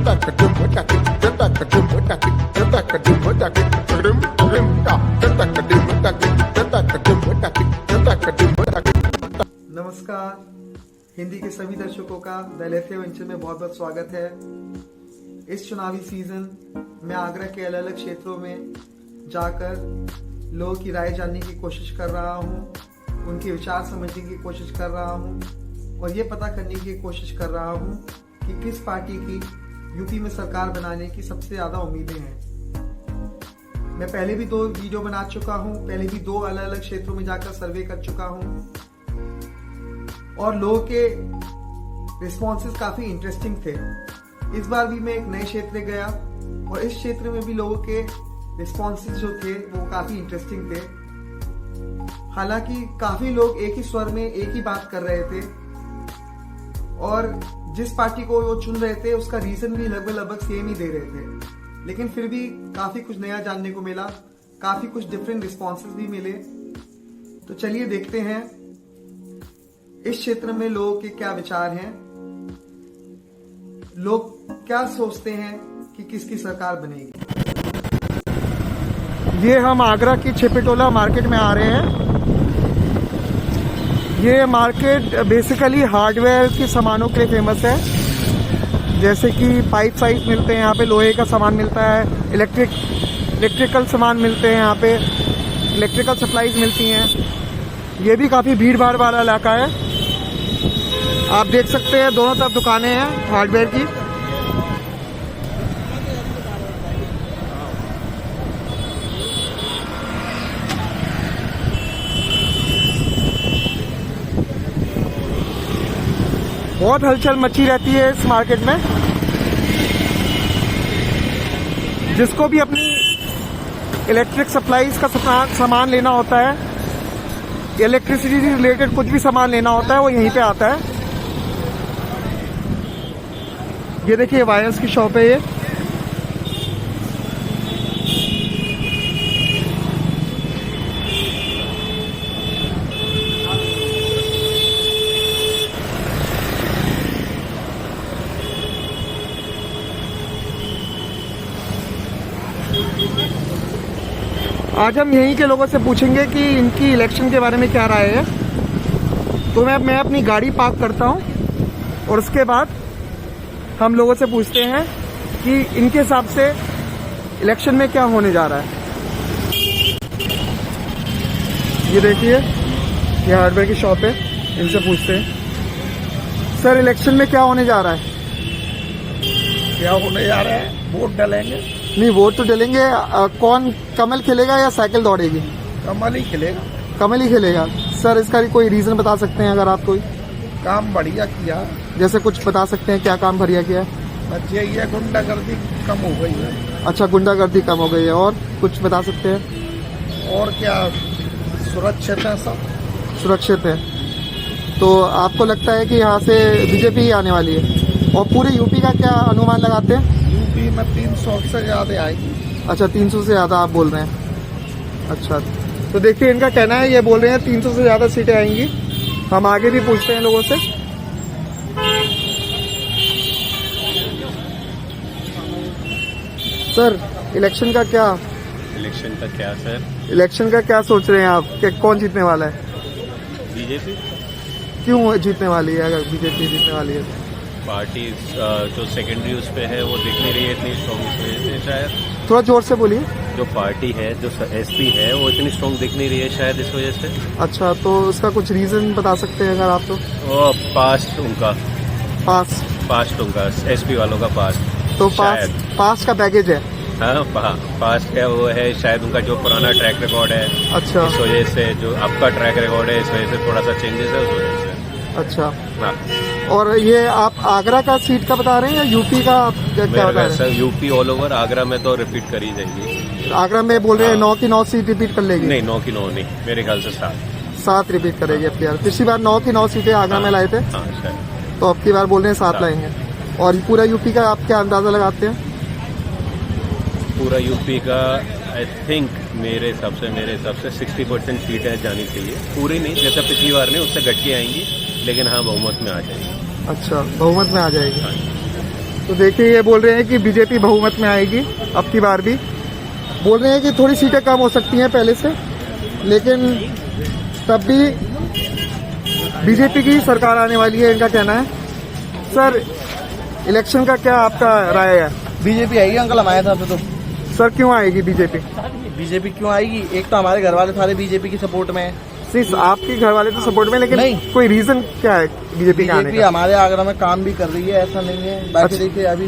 नमस्कार, हिंदी के सभी दर्शकों का द LFA वेंचर में बहुत बहुत स्वागत है। इस चुनावी सीजन मैं आगरा के अलग अलग क्षेत्रों में जाकर लोगों की राय जानने की कोशिश कर रहा हूँ, उनके विचार समझने की कोशिश कर रहा हूँ और ये पता करने की कोशिश कर रहा हूँ कि किस पार्टी की यूपी में सरकार बनाने की सबसे ज़्यादा उम्मीदें हैं। मैं पहले भी 2 वीडियो बना चुका हूँ, पहले भी 2 अलग अलग क्षेत्रों में जाकर सर्वे कर चुका हूँ और लोगों के रिस्पॉन्सेस काफ़ी इंटरेस्टिंग थे। इस बार भी मैं एक नए क्षेत्र गया और इस क्षेत्र में भी लोगों के रिस्पॉन्सेस जो थे वो काफ़ी इंटरेस्टिंग थे। हालांकि काफ़ी लोग एक ही स्वर में एक ही बात कर रहे थे और जिस पार्टी को वो चुन रहे थे उसका रीजन भी लगभग सेम ही दे रहे थे, लेकिन फिर भी काफ़ी कुछ नया जानने को मिला, काफ़ी कुछ डिफरेंट रिस्पॉन्सेस भी मिले। तो चलिए देखते हैं इस क्षेत्र में लोगों के क्या विचार हैं, लोग क्या सोचते हैं कि किसकी सरकार बनेगी। ये हम आगरा की छिपटोला मार्केट में आ रहे हैं। ये मार्केट बेसिकली हार्डवेयर के सामानों के लिए फेमस है, जैसे कि पाइप साइज मिलते हैं यहाँ पे, लोहे का सामान मिलता है, इलेक्ट्रिकल सामान मिलते हैं यहाँ पे, इलेक्ट्रिकल सप्लाईज मिलती हैं। ये भी काफ़ी भीड़ भाड़ वाला इलाका है। आप देख सकते हैं दोनों तरफ दुकानें हैं हार्डवेयर की। बहुत हलचल मची रहती है इस मार्केट में। जिसको भी अपनी इलेक्ट्रिक सप्लाईज का सामान लेना होता है, इलेक्ट्रिसिटी से रिलेटेड कुछ भी सामान लेना होता है, वो यहीं पे आता है। ये देखिए वायर्स की शॉप है ये। आज हम यहीं के लोगों से पूछेंगे कि इनकी इलेक्शन के बारे में क्या राय है। तो मैं अपनी गाड़ी पार्क करता हूं और उसके बाद हम लोगों से पूछते हैं कि इनके हिसाब से इलेक्शन में क्या होने जा रहा है। ये देखिए ये हार्डवेयर की शॉप है, इनसे पूछते हैं सर इलेक्शन में क्या होने जा रहा है। क्या होने जा रहा है? वोट डालेंगे। नहीं, वोट तो डालेंगे। कौन कमल खेलेगा या साइकिल दौड़ेगी? कमल ही खेलेगा। कमल ही खेलेगा। सर इसका कोई रीजन बता सकते हैं अगर आप कोई? काम बढ़िया किया। जैसे कुछ बता सकते हैं क्या काम बढ़िया किया? बस यही है, गुंडागर्दी कम हो गई है। अच्छा, गुंडागर्दी कम हो गई है। और कुछ बता सकते हैं? और क्या, सुरक्षित है, सब सुरक्षित है। तो आपको लगता है कि यहाँ से बीजेपी ही आने वाली है? और पूरे यूपी का क्या अनुमान लगाते हैं? यूपी में 300 से ज्यादा आएगी। अच्छा, 300 से ज्यादा आप बोल रहे हैं। अच्छा, तो देखिए इनका कहना है, ये बोल रहे हैं 300 से ज्यादा सीटें आएंगी। हम आगे भी पूछते हैं लोगों से। सर इलेक्शन का क्या सर? इलेक्शन का क्या सोच रहे हैं आप कि कौन जीतने वाला है? बीजेपी। क्यों जीतने वाली है? अगर बीजेपी जीतने वाली है पार्टी जो सेकेंडरी उस पे है वो दिख नहीं रही है इतनी स्ट्रॉन्ग, इस वजह से शायद। थोड़ा जोर से बोलिए। जो पार्टी है, जो एसपी है, वो इतनी स्ट्रॉन्ग दिख नहीं रही है शायद, इस वजह से। अच्छा, तो उसका कुछ रीजन बता सकते हैं अगर आप? तो वो पास्ट उनका एसपी वालों का पास्ट। तो पास्ट का बैगेज है। हाँ, पास्ट का वो है शायद, उनका जो पुराना ट्रैक रिकॉर्ड है। अच्छा, इस वजह से जो आपका ट्रैक रिकॉर्ड है, इस वजह से थोड़ा सा चेंजेस है उस वजह से। अच्छा। हाँ। और ये आप आगरा का सीट का बता रहे हैं या यूपी का? क्या बता रहे हैं? Sir UP all over, Agra में तो रिपीट कर ही जाएगी। आगरा में बोल रहे हैं 9 की 9 सीट रिपीट कर लेगी? नहीं, 9 की 9 नहीं, मेरे ख्याल से 7 रिपीट करेगी अब की बार। पिछली बार 9 की 9 सीटें आगरा में लाए थे। हाँ, शायद। तो अब की बार बोल रहे हैं 7 लाएंगे। और पूरा यूपी का आप क्या अंदाजा लगाते हैं? पूरा यूपी का आई थिंक मेरे हिसाब से 60% सीटें जानी चाहिए। पूरी नहीं, जैसा पिछली बार नहीं, उससे घट के आएंगी, लेकिन हाँ बहुमत में आ जाएगी। अच्छा, बहुमत में आ जाएगी। हाँ। तो देखिए ये बोल रहे हैं कि बीजेपी बहुमत में आएगी अब की बार भी। बोल रहे हैं कि थोड़ी सीटें कम हो सकती हैं पहले से, लेकिन तब भी बीजेपी की सरकार आने वाली है, इनका कहना है। सर, इलेक्शन का क्या आपका राय है? बीजेपी आएगी अंकल हमारे साथ तो। सर, क्यों आएगी बीजेपी? बीजेपी क्यों आएगी? एक तो हमारे घर वाले सारे बीजेपी की सपोर्ट में है। सिर्फ आपके घर वाले तो सपोर्ट में, लेकिन नहीं। कोई रीजन क्या है बीजेपी का आने बीजेपी का? हमारे आगरा में काम भी कर रही है, ऐसा नहीं है। बाकी अच्छा। देखिए अभी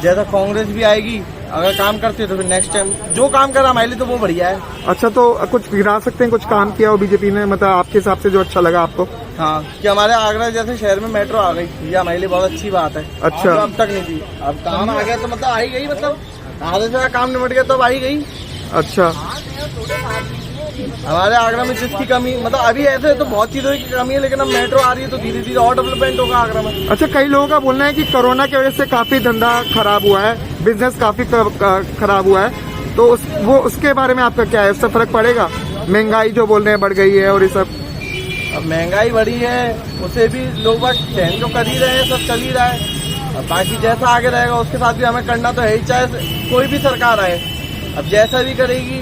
जैसा कांग्रेस भी आएगी, अगर काम करती है तो फिर नेक्स्ट टाइम जो काम करा हमारे लिए तो वो बढ़िया है। अच्छा, तो कुछ गिरा सकते हैं, कुछ काम किया हो बीजेपी ने, मतलब आपके हिसाब से जो अच्छा लगा आपको? हाँ, कि हमारे आगरा जैसे शहर में मेट्रो आ गई, ये हमारे लिए बहुत अच्छी बात है। अच्छा। जो अब तक नहीं थी, अब काम आ गया तो मतलब आ ही गई, मतलब आधे से काम निपट गया तो अब आ ही गई। अच्छा, हमारे आगरा में जिसकी कमी, मतलब अभी ऐसे तो बहुत चीजों की कमी है, लेकिन अब मेट्रो आ रही है तो धीरे धीरे और डेवलपमेंट होगा आगरा में। अच्छा, कई लोगों का बोलना है कि कोरोना की वजह से काफी धंधा खराब हुआ है, बिजनेस काफी खराब हुआ है, तो उसके बारे में आपका क्या है? उससे फर्क पड़ेगा? महंगाई जो बोल रहे हैं बढ़ गई है और ये सब। अब महंगाई बढ़ी है, उसे भी लोग बस सहन तो कर ही रहे हैं, सब चल ही रहा है। अब बाकी जैसा आगे रहेगा उसके साथ भी हमें करना तो है ही, चाहे कोई भी सरकार आए। अब जैसा भी करेगी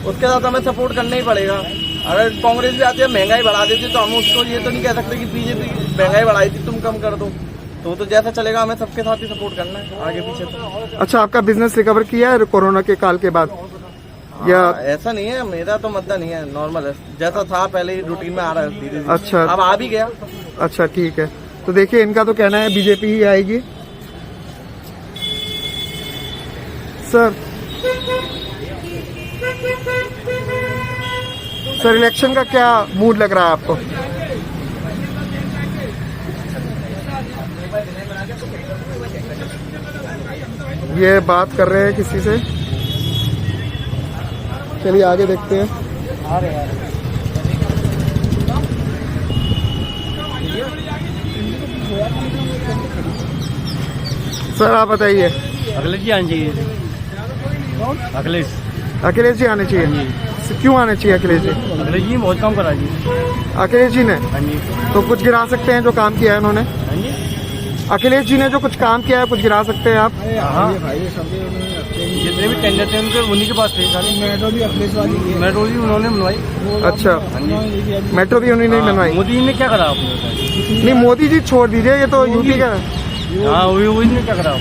उसके साथ हमें सपोर्ट करना ही पड़ेगा। अगर कांग्रेस भी आती है महंगाई बढ़ा देती तो हम उसको ये तो नहीं कह सकते कि बीजेपी महंगाई बढ़ाई थी तुम कम कर दो। तो जैसा चलेगा हमें सबके साथ ही सपोर्ट करना है, आगे पीछे तो। अच्छा, आपका बिजनेस रिकवर किया है कोरोना के काल के बाद या? ऐसा नहीं है, मेरा तो मतलब नहीं है, नॉर्मल है, जैसा था पहले ही रूटीन में आ रहा है धीरे धीरे। अच्छा। अब आ भी गया। अच्छा, ठीक है। तो देखिए इनका तो कहना है बीजेपी ही आएगी। सर, इलेक्शन का क्या मूड लग रहा है आपको? ये बात कर रहे हैं किसी से, चलिए आगे देखते हैं। सर, आप बताइए। अखिलेश जी आने चाहिए। अखिलेश जी आने चाहिए? क्यों आने चाहिए अखिलेश जी? अखिलेश जी बहुत काम करा जी। अखिलेश जी ने हाँ जी। तो कुछ गिरा सकते हैं जो काम किया है उन्होंने? हाँ जी। अखिलेश जी ने जो कुछ काम किया है कुछ गिरा सकते हैं आप? हाँ, जितने भी टेंडर थे उनके उन्हीं के पास थे सारे। मेट्रो भी उन्होंने बनवाई। अच्छा, हाँ जी। मेट्रो भी उन्होंने बनवाई? मोदी जी ने क्या करा आपने? नहीं, मोदी जी छोड़ दीजिए, ये तो यूपी का। हाँ, वही ने क्या करा?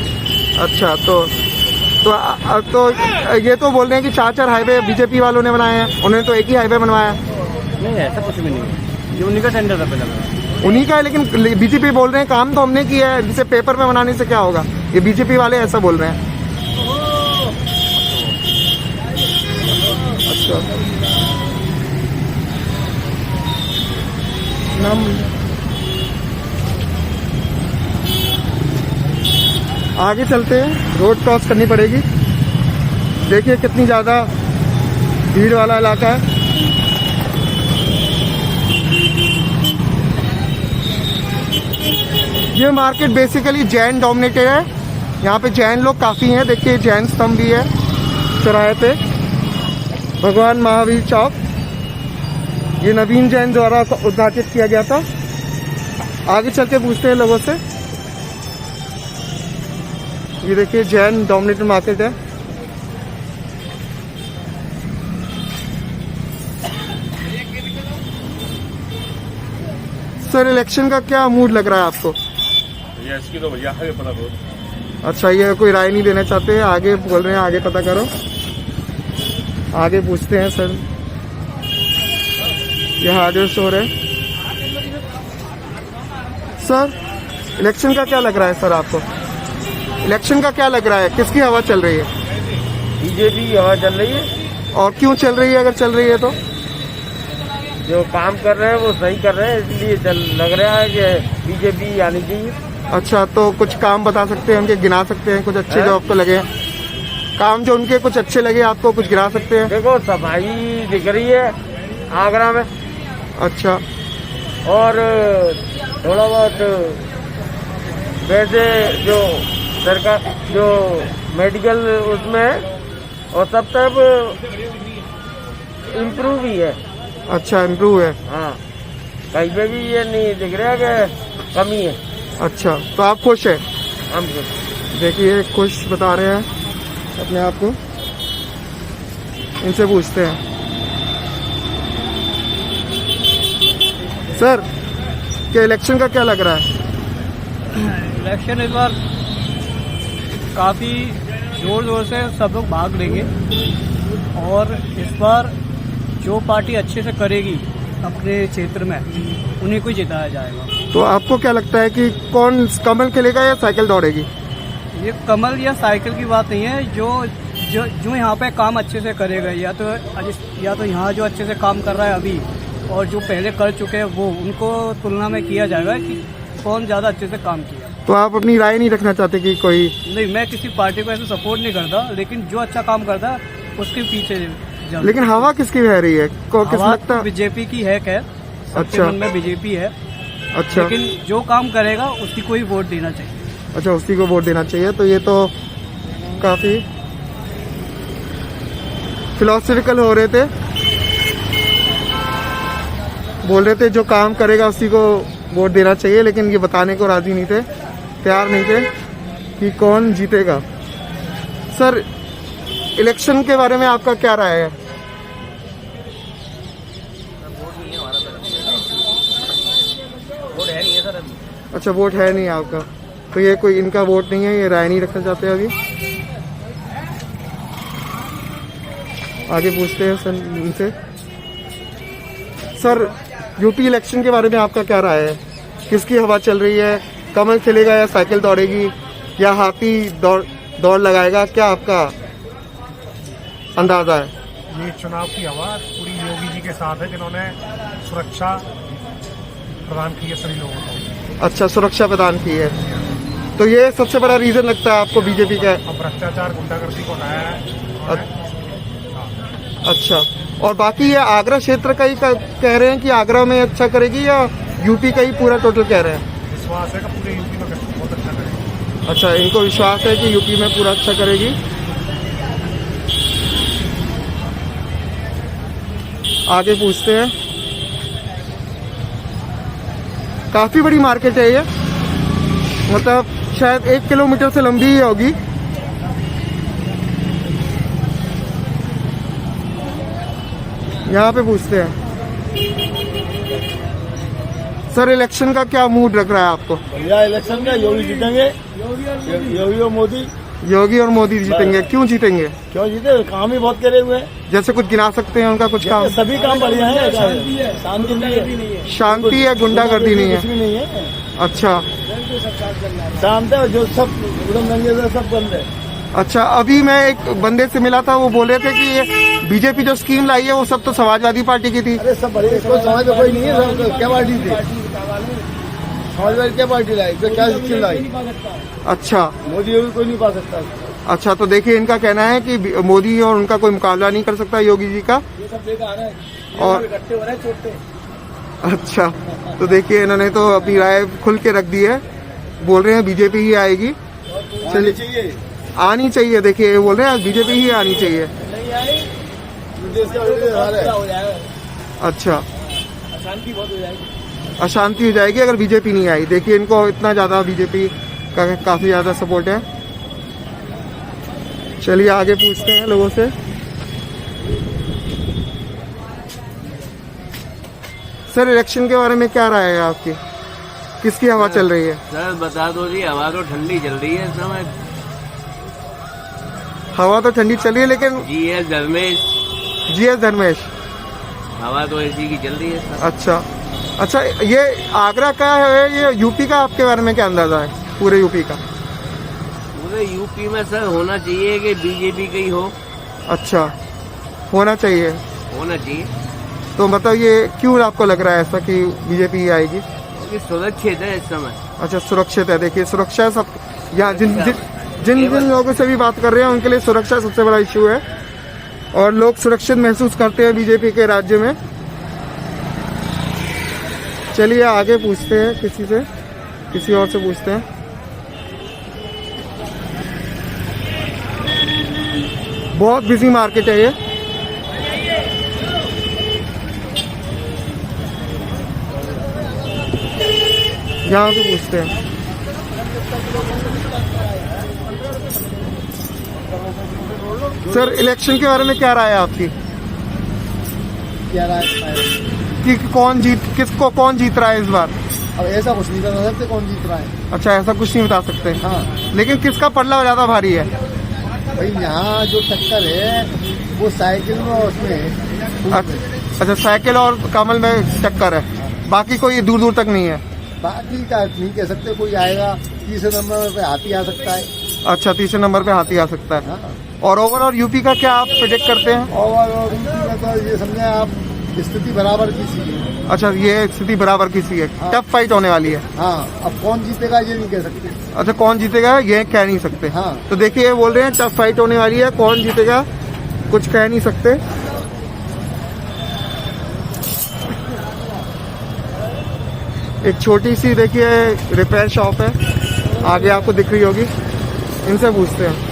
अच्छा, तो ये तो बोल रहे हैं कि 4 हाईवे बीजेपी वालों ने बनाए हैं, उन्होंने तो एक ही हाईवे बनवाया। नहीं, ऐसा कुछ भी नहीं है, ये उन्हीं का टेंडर था पहले। उन्हीं का है, लेकिन बीजेपी बोल रहे हैं काम तो हमने किया है, जिसे पेपर में बनाने से क्या होगा? ये बीजेपी वाले ऐसा बोल रहे हैं। अच्छा, आगे चलते हैं, रोड क्रॉस करनी पड़ेगी। देखिए कितनी ज्यादा भीड़ वाला इलाका है। ये मार्केट बेसिकली जैन डोमिनेटेड है, यहाँ पे जैन लोग काफी हैं। देखिए जैन स्तंभ भी है चौराहे पे, भगवान महावीर चौक, ये नवीन जैन द्वारा उद्घाटित किया गया था। आगे चल के पूछते हैं लोगों से। ये देखिए जैन डोमिनेटेड मार्केट है। सर, इलेक्शन का क्या मूड लग रहा है आपको? इसकी तो भैया है पता बहुत। अच्छा, ये कोई राय नहीं देना चाहते, आगे बोल रहे हैं आगे पता करो। आगे पूछते हैं सर। ये हार्डवेयर स्टोर है। सर, इलेक्शन का क्या लग रहा है सर आपको? इलेक्शन का क्या लग रहा है, किसकी हवा चल रही है? बीजेपी की हवा चल रही है। और क्यों चल रही है? अगर चल रही है तो जो काम कर रहे हैं वो सही कर रहे हैं, इसलिए लग रहा है कि बीजेपी आनी चाहिए। अच्छा, तो कुछ काम बता सकते हैं उनके, गिना सकते हैं कुछ अच्छे जो आपको लगे काम, जो उनके कुछ अच्छे लगे आपको, कुछ गिरा सकते हैं? देखो सफाई दिख रही है आगरा में। अच्छा, और थोड़ा बहुत वैसे जो सरकार जो मेडिकल उसमें है और सब तरफ इम्प्रूव ही है। अच्छा, इम्प्रूव है। हाँ, कहीं पे भी ये नहीं दिख रहा है कि कमी है। अच्छा, तो आप खुश हैं? हम देखिए खुश बता रहे हैं अपने आप को, इनसे पूछते हैं। सर, क्या इलेक्शन का क्या लग रहा है? इलेक्शन इस बार काफ़ी जोर जोर से सब लोग भाग लेंगे और इस बार जो पार्टी अच्छे से करेगी अपने क्षेत्र में उन्हीं को जिताया जाएगा। तो आपको क्या लगता है कि कौन कमल खेलेगा या साइकिल दौड़ेगी? ये कमल या साइकिल की बात नहीं है, जो यहाँ पे काम अच्छे से करेगा, या तो यहाँ जो अच्छे से काम कर रहा है अभी और जो पहले कर चुके हैं वो, उनको तुलना में किया जाएगा कि कौन ज़्यादा अच्छे से काम किया। तो आप अपनी राय नहीं रखना चाहते कि कोई? नहीं, मैं किसी पार्टी को ऐसे सपोर्ट नहीं करता, लेकिन जो अच्छा काम करता है उसके पीछे जाऊं। लेकिन हवा किसकी बह रही है? किस लगता? बीजेपी की है, क्या सबके अच्छा। मन में बीजेपी है। अच्छा, लेकिन जो काम करेगा उसकी कोई वोट देना चाहिए। अच्छा, उसी को वोट देना चाहिए। तो ये तो काफी फिलोसफिकल हो रहे थे, बोल रहे थे जो काम करेगा उसी को वोट देना चाहिए, लेकिन ये बताने को राजी नहीं थे, तैयार नहीं थे कि कौन जीतेगा। सर, इलेक्शन के बारे में आपका क्या राय है? अच्छा, वोट है नहीं आपका, तो ये कोई इनका वोट नहीं है, ये राय नहीं रखना चाहते अभी। आगे पूछते हैं सर इनसे। सर, यूपी इलेक्शन के बारे में आपका क्या राय है? किसकी हवा चल रही है? कमल खेलेगा या साइकिल दौड़ेगी या हाथी दौड़ लगाएगा? क्या आपका अंदाजा है? ये चुनाव की हवा पूरी योगी जी के साथ है, जिन्होंने सुरक्षा प्रदान की है सभी लोगों को। अच्छा, सुरक्षा प्रदान की है, तो ये सबसे बड़ा रीजन लगता है आपको बीजेपी का? अब भ्रष्टाचार गुंडागर्दी को हटाया है उन्होंने। अच्छा, और बाकी ये आगरा क्षेत्र का ही कह रहे हैं कि आगरा में अच्छा करेगी या यूपी का ही पूरा टोटल कह रहे हैं? विश्वास है कि पूरे यूपी में बहुत अच्छा करेगी। अच्छा, इनको विश्वास है कि यूपी में पूरा अच्छा करेगी। आगे पूछते हैं। काफी बड़ी मार्केट है ये, मतलब शायद 1 किलोमीटर से लंबी ही होगी। यहाँ पे पूछते हैं। सर, इलेक्शन का क्या मूड लग रहा है आपको? भैया इलेक्शन का योगी जीतेंगे, योगी और मोदी। योगी और मोदी जीतेंगे। क्यों जीतेंगे? क्यों जीते? काम ही बहुत करे हुए हैं। जैसे कुछ गिना सकते हैं उनका कुछ काम? सभी काम बढ़िया है, शांति नहीं है, शांति है, गुंडागर्दी नहीं कुछ है। भी नहीं है। अच्छा, शांत है, जो सब एकदम दंगे से सब बंद है। अच्छा, अभी मैं एक बंदे से मिला था, वो बोल रहे थे कि ये बीजेपी जो स्कीम लाई है वो सब तो समाजवादी पार्टी की थी। अरे सब बढ़िया, इसको समाज में कोई नहीं है। सब क्या पार्टी थी? समाजवादी क्या पार्टी लाई? तो क्या स्कीम लाई? अच्छा, मोदी योगी कोई नहीं पा सकता। अच्छा, तो देखिए इनका कहना है कि मोदी और उनका कोई मुकाबला नहीं कर सकता योगी जी का। ये सब लेकर आ रहे हैं और इकट्ठे हो रहे हैं छोटे। अच्छा, तो देखिए इन्होंने तो अपनी राय खुल के रख दी है, बोल रहे हैं बीजेपी ही आएगी। चलिए चाहिए, आनी चाहिए, देखिए ये बोल रहे हैं बीजेपी ही आनी चाहिए। नहीं आई तो देश का हो जाएगा, अच्छा, अशांति बहुत हो जाएगी। अशांति हो जाएगी अगर बीजेपी नहीं आई। देखिए इनको इतना ज्यादा बीजेपी का काफी ज्यादा सपोर्ट है। चलिए आगे पूछते हैं लोगों से। सर, इलेक्शन के बारे में क्या राय है आपकी? किसकी हवा चल रही है? सर बता दो जी, हवा तो ठंडी चल रही है इस समय। हवा तो ठंडी चल रही है, लेकिन जीएस धर्मेश, जीएस धर्मेश। हवा तो ऐसी की चल रही है सर। अच्छा, अच्छा, ये आगरा का है, ये यूपी का आपके बारे में क्या अंदाजा है? पूरे यूपी का? पूरे यूपी में सर होना चाहिए कि बीजेपी का ही हो। अच्छा, होना चाहिए। होना चाहिए, तो मतलब ये क्यों आपको लग रहा है ऐसा कि बीजेपी ही आएगी? क्योंकि सुरक्षित है इस समय। अच्छा, सुरक्षित है। देखिए सुरक्षा सब यहाँ जिन लोगों से भी बात कर रहे हैं उनके लिए सुरक्षा सबसे बड़ा इश्यू है, और लोग सुरक्षित महसूस करते हैं बीजेपी के राज्य में। चलिए आगे पूछते हैं किसी और से पूछते हैं। बहुत बिजी मार्केट है ये। यहाँ से पूछते हैं। सर इलेक्शन के बारे में क्या राय है आपकी क्या राय है? कि किसको कौन जीत रहा है इस बार? अब ऐसा कुछ नहीं बता सकते कौन जीत रहा है। अच्छा, ऐसा कुछ नहीं बता सकते। हाँ लेकिन किसका पल्ला ज्यादा भारी है? भाई, यहाँ जो टक्कर है वो साइकिल में और उसमें है। अच्छा, साइकिल और कमल में टक्कर है, बाकी कोई दूर दूर तक नहीं है। बाकी का नहीं कह सकते, कोई आएगा 30 नंबर पे हाथी आ सकता है। अच्छा, तीसरे नंबर पे हाथी आ सकता है। हाँ। और ओवरऑल यूपी का क्या आप प्रेडिक्ट करते हैं? और यूपी में तो ये समझे आप, स्थिति बराबर की सी है। अच्छा, ये स्थिति बराबर की सी है, हाँ। टफ फाइट होने वाली है। हाँ, अब कौन जीतेगा ये नहीं कह सकते। अच्छा, कौन जीतेगा ये कह नहीं सकते। हाँ। तो देखिए, बोल रहे हैं टफ फाइट होने वाली है, कौन जीतेगा कुछ कह नहीं सकते। एक छोटी सी देखिए रिपेयर शॉप है, आगे आपको दिख रही होगी, इनसे पूछते हैं।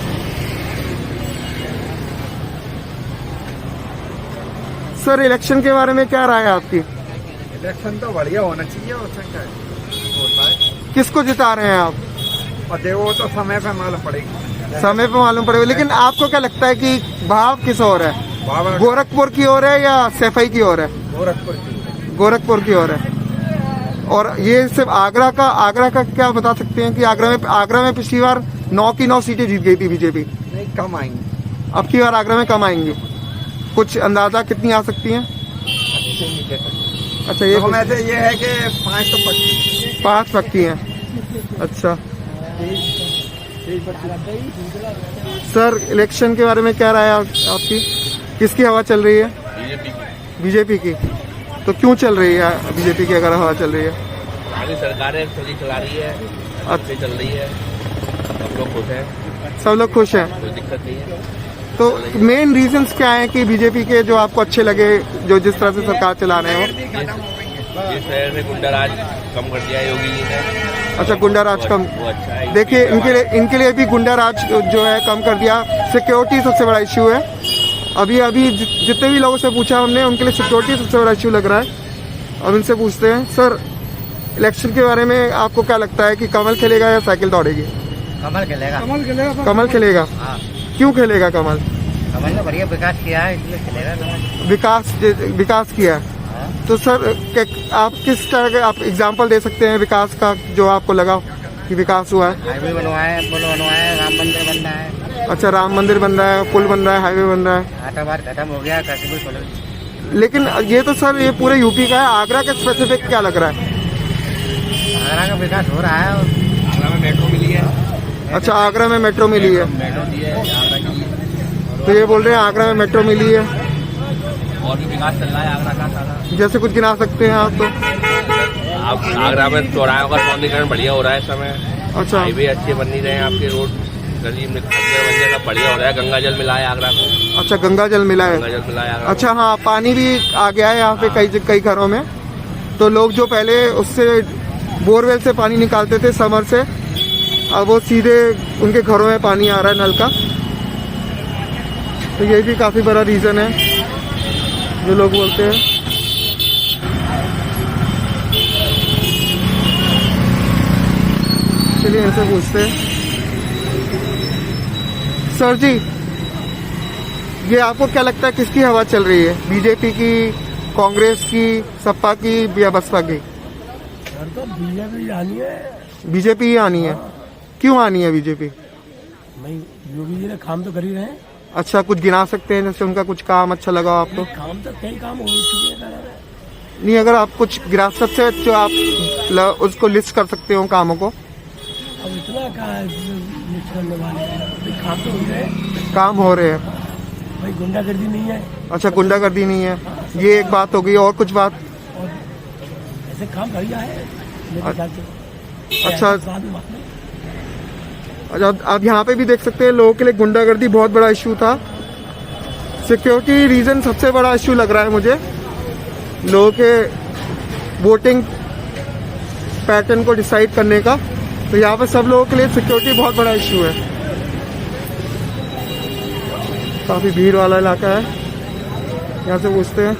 सर इलेक्शन के बारे में क्या राय है आपकी? इलेक्शन तो बढ़िया होना चाहिए, उसमें क्या होता है। किसको जिता रहे हैं आप? और देखो तो समय पे मालूम पड़ेगी। समय पे मालूम पड़ेगा, लेकिन आपको क्या लगता है कि भाव किस ओर है? बाबा गोरखपुर की ओर है या सैफई की ओर है? गोरखपुर की। गोरखपुर की ओर है। और ये सिर्फ आगरा का क्या बता सकते हैं कि आगरा में पिछली बार 9 की 9 सीटें जीत गई थी बीजेपी। नहीं, कम आएंगे। अब की बार आगरा में कम आएंगी, कुछ अंदाजा कितनी आ सकती हैं? अच्छे नहीं कह सकते। अच्छा, ये तो में से ये है कि 5 तो पक्की। 5 पक्की हैं। अच्छा सर, इलेक्शन के बारे में क्या राय है आपकी? किसकी हवा चल रही है? बीजेपी की। तो क्यों चल रही है बीजेपी की अगर हवा चल रही है? आगे सरकारें सही चला रही है, अच्छी चल रही है, सब लोग खुश हैं, सब लोग खुश हैं। कोई दिक्कत नहीं है। तो मेन रीजंस क्या है कि बीजेपी के जो आपको अच्छे लगे, जो जिस तरह से सरकार चला रहे हो? जिस शहर में गुंडा राज कम कर दिया है योगी जी ने। अच्छा, गुंडा राज कम। वो अच्छा है। देखिए, इनके लिए भी गुंडा राज जो है कम कर दिया। सिक्योरिटी सबसे बड़ा इश्यू है। अभी जितने भी लोगों से पूछा हमने, उनके लिए सिक्योरिटी सबसे बड़ा इश्यू लग रहा है। अब इनसे पूछते हैं, सर इलेक्शन के बारे में आपको क्या लगता है कि कमल खेलेगा या साइकिल दौड़ेगी? कमल खेलेगा। कमल खेलेगा। हाँ। क्यों खेलेगा कमल? कमल ने बढ़िया विकास किया है, इसलिए खेलेगा कमल। विकास किया है। तो सर आप किस तरह के आप एग्जाम्पल दे सकते हैं विकास का, जो आपको लगा कि विकास हुआ है? हाईवे बनवाए, पुल बनवाए, राम मंदिर बन रहा है। अच्छा, राम मंदिर बन रहा है, पुल बन रहा है, हाईवे बन रहा है। आतंकवाद खत्म हो गया, कैसे कोई। लेकिन ये तो सर ये पूरे यूपी का है। आगरा का स्पेसिफिक क्या लग रहा है? आगरा का विकास हो रहा है। आगरा में मेट्रो मिली है। अच्छा, आगरा में मेट्रो मिली है। मेट्रो दी है आगरा की। तो ये बोल रहे हैं आगरा में मेट्रो मिली है। और भी विकास चल रहा है आगरा का सारा। जैसे कुछ गिना सकते हैं आप तो? आप आगरा में चौराहों का सौंदर्यीकरण बढ़िया हो रहा है इस समय। अच्छा। हाईवे अच्छे बन नहीं रहे हैं, आपके रोड गली में खंजर का बढ़िया हो रहा है। गंगा जल मिला है आगरा को। अच्छा, गंगा जल मिला है। गंगा जल मिला है आगरा को। अच्छा, हाँ, पानी भी आ गया है यहाँ पे कई घरों में। तो लोग जो पहले उससे बोरवेल से पानी निकालते थे समर से, अब वो सीधे उनके घरों में पानी आ रहा है नल का। तो ये भी काफी बड़ा रीजन है जो लोग बोलते हैं। चलिए इनसे पूछते हैं। सर जी, ये आपको क्या लगता है किसकी हवा चल रही है? बीजेपी की, कांग्रेस की, सपा की या बसपा की? तो बीजेपी आनी है। बीजेपी ही आनी है। क्यों आनी है बीजेपी? भाई योगी जी ने काम तो कर ही रहे हैं। अच्छा, कुछ गिना सकते हैं जैसे उनका कुछ काम अच्छा लगा आपको? काम तो कई काम हो चुके हैं। नहीं, अगर आप कुछ गिरा सकते हैं जो आप उसको लिस्ट कर सकते हो कामों को। अब इतना लिस्ट करने वाले काम तो हो रहे हैं। काम हो रहे हैं। भाई गुंडागर्दी नहीं है। अच्छा, गुंडागर्दी नहीं है, ये एक बात हो गई। और कुछ बात? और ऐसे काम बढ़िया है मेरे ख्याल से। अच्छा। साथ में बात नहीं। अच्छा, आप यहाँ पे भी देख सकते हैं लोगों के लिए गुंडागर्दी बहुत बड़ा इशू था। सिक्योरिटी रीजन सबसे बड़ा इशू लग रहा है मुझे, लोगों के वोटिंग पैटर्न को डिसाइड करने का। तो यहाँ पे सब लोगों के लिए सिक्योरिटी बहुत बड़ा इशू है। काफी भीड़ वाला इलाका है, यहाँ से पूछते हैं।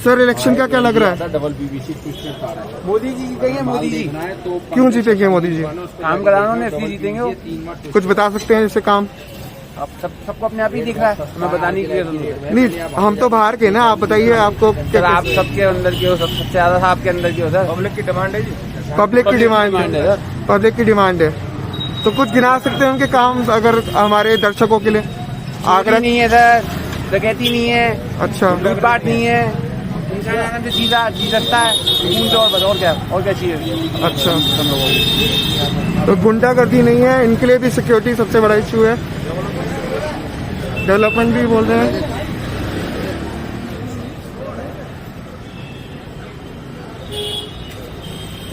सर इलेक्शन का क्या लग रहा है? मोदी जी जीतेंगे, मोदी जी। क्यों जीतेंगे मोदी जी? काम कराना उन्हें, इसलिए जीतेंगे वो। कुछ बता सकते हैं जैसे काम? अब सबको अपने आप ही दिख रहा है, हमें बताने की जरूरत नहीं। नहीं, हम तो बाहर के ना, आप बताइए आपको सर क्या? आप सबके अंदर की हो, सबसे ज्यादा आपके अंदर की हो सर। पब्लिक की डिमांड है जी। पब्लिक की डिमांड है, पब्लिक की डिमांड है। तो कुछ गिना सकते हैं उनके काम अगर हमारे दर्शकों के लिए? आगरा नहीं है सर, डकैती नहीं है, अच्छा, लूटपाट नहीं है, इंसान आनंद से सीधा जी सकता है। पूछ और बस, और क्या चाहिए? अच्छा। तो गुंडागर्दी नहीं है, इनके लिए भी सिक्योरिटी सबसे बड़ा इशू है। डेवलपमेंट भी बोल रहे हैं।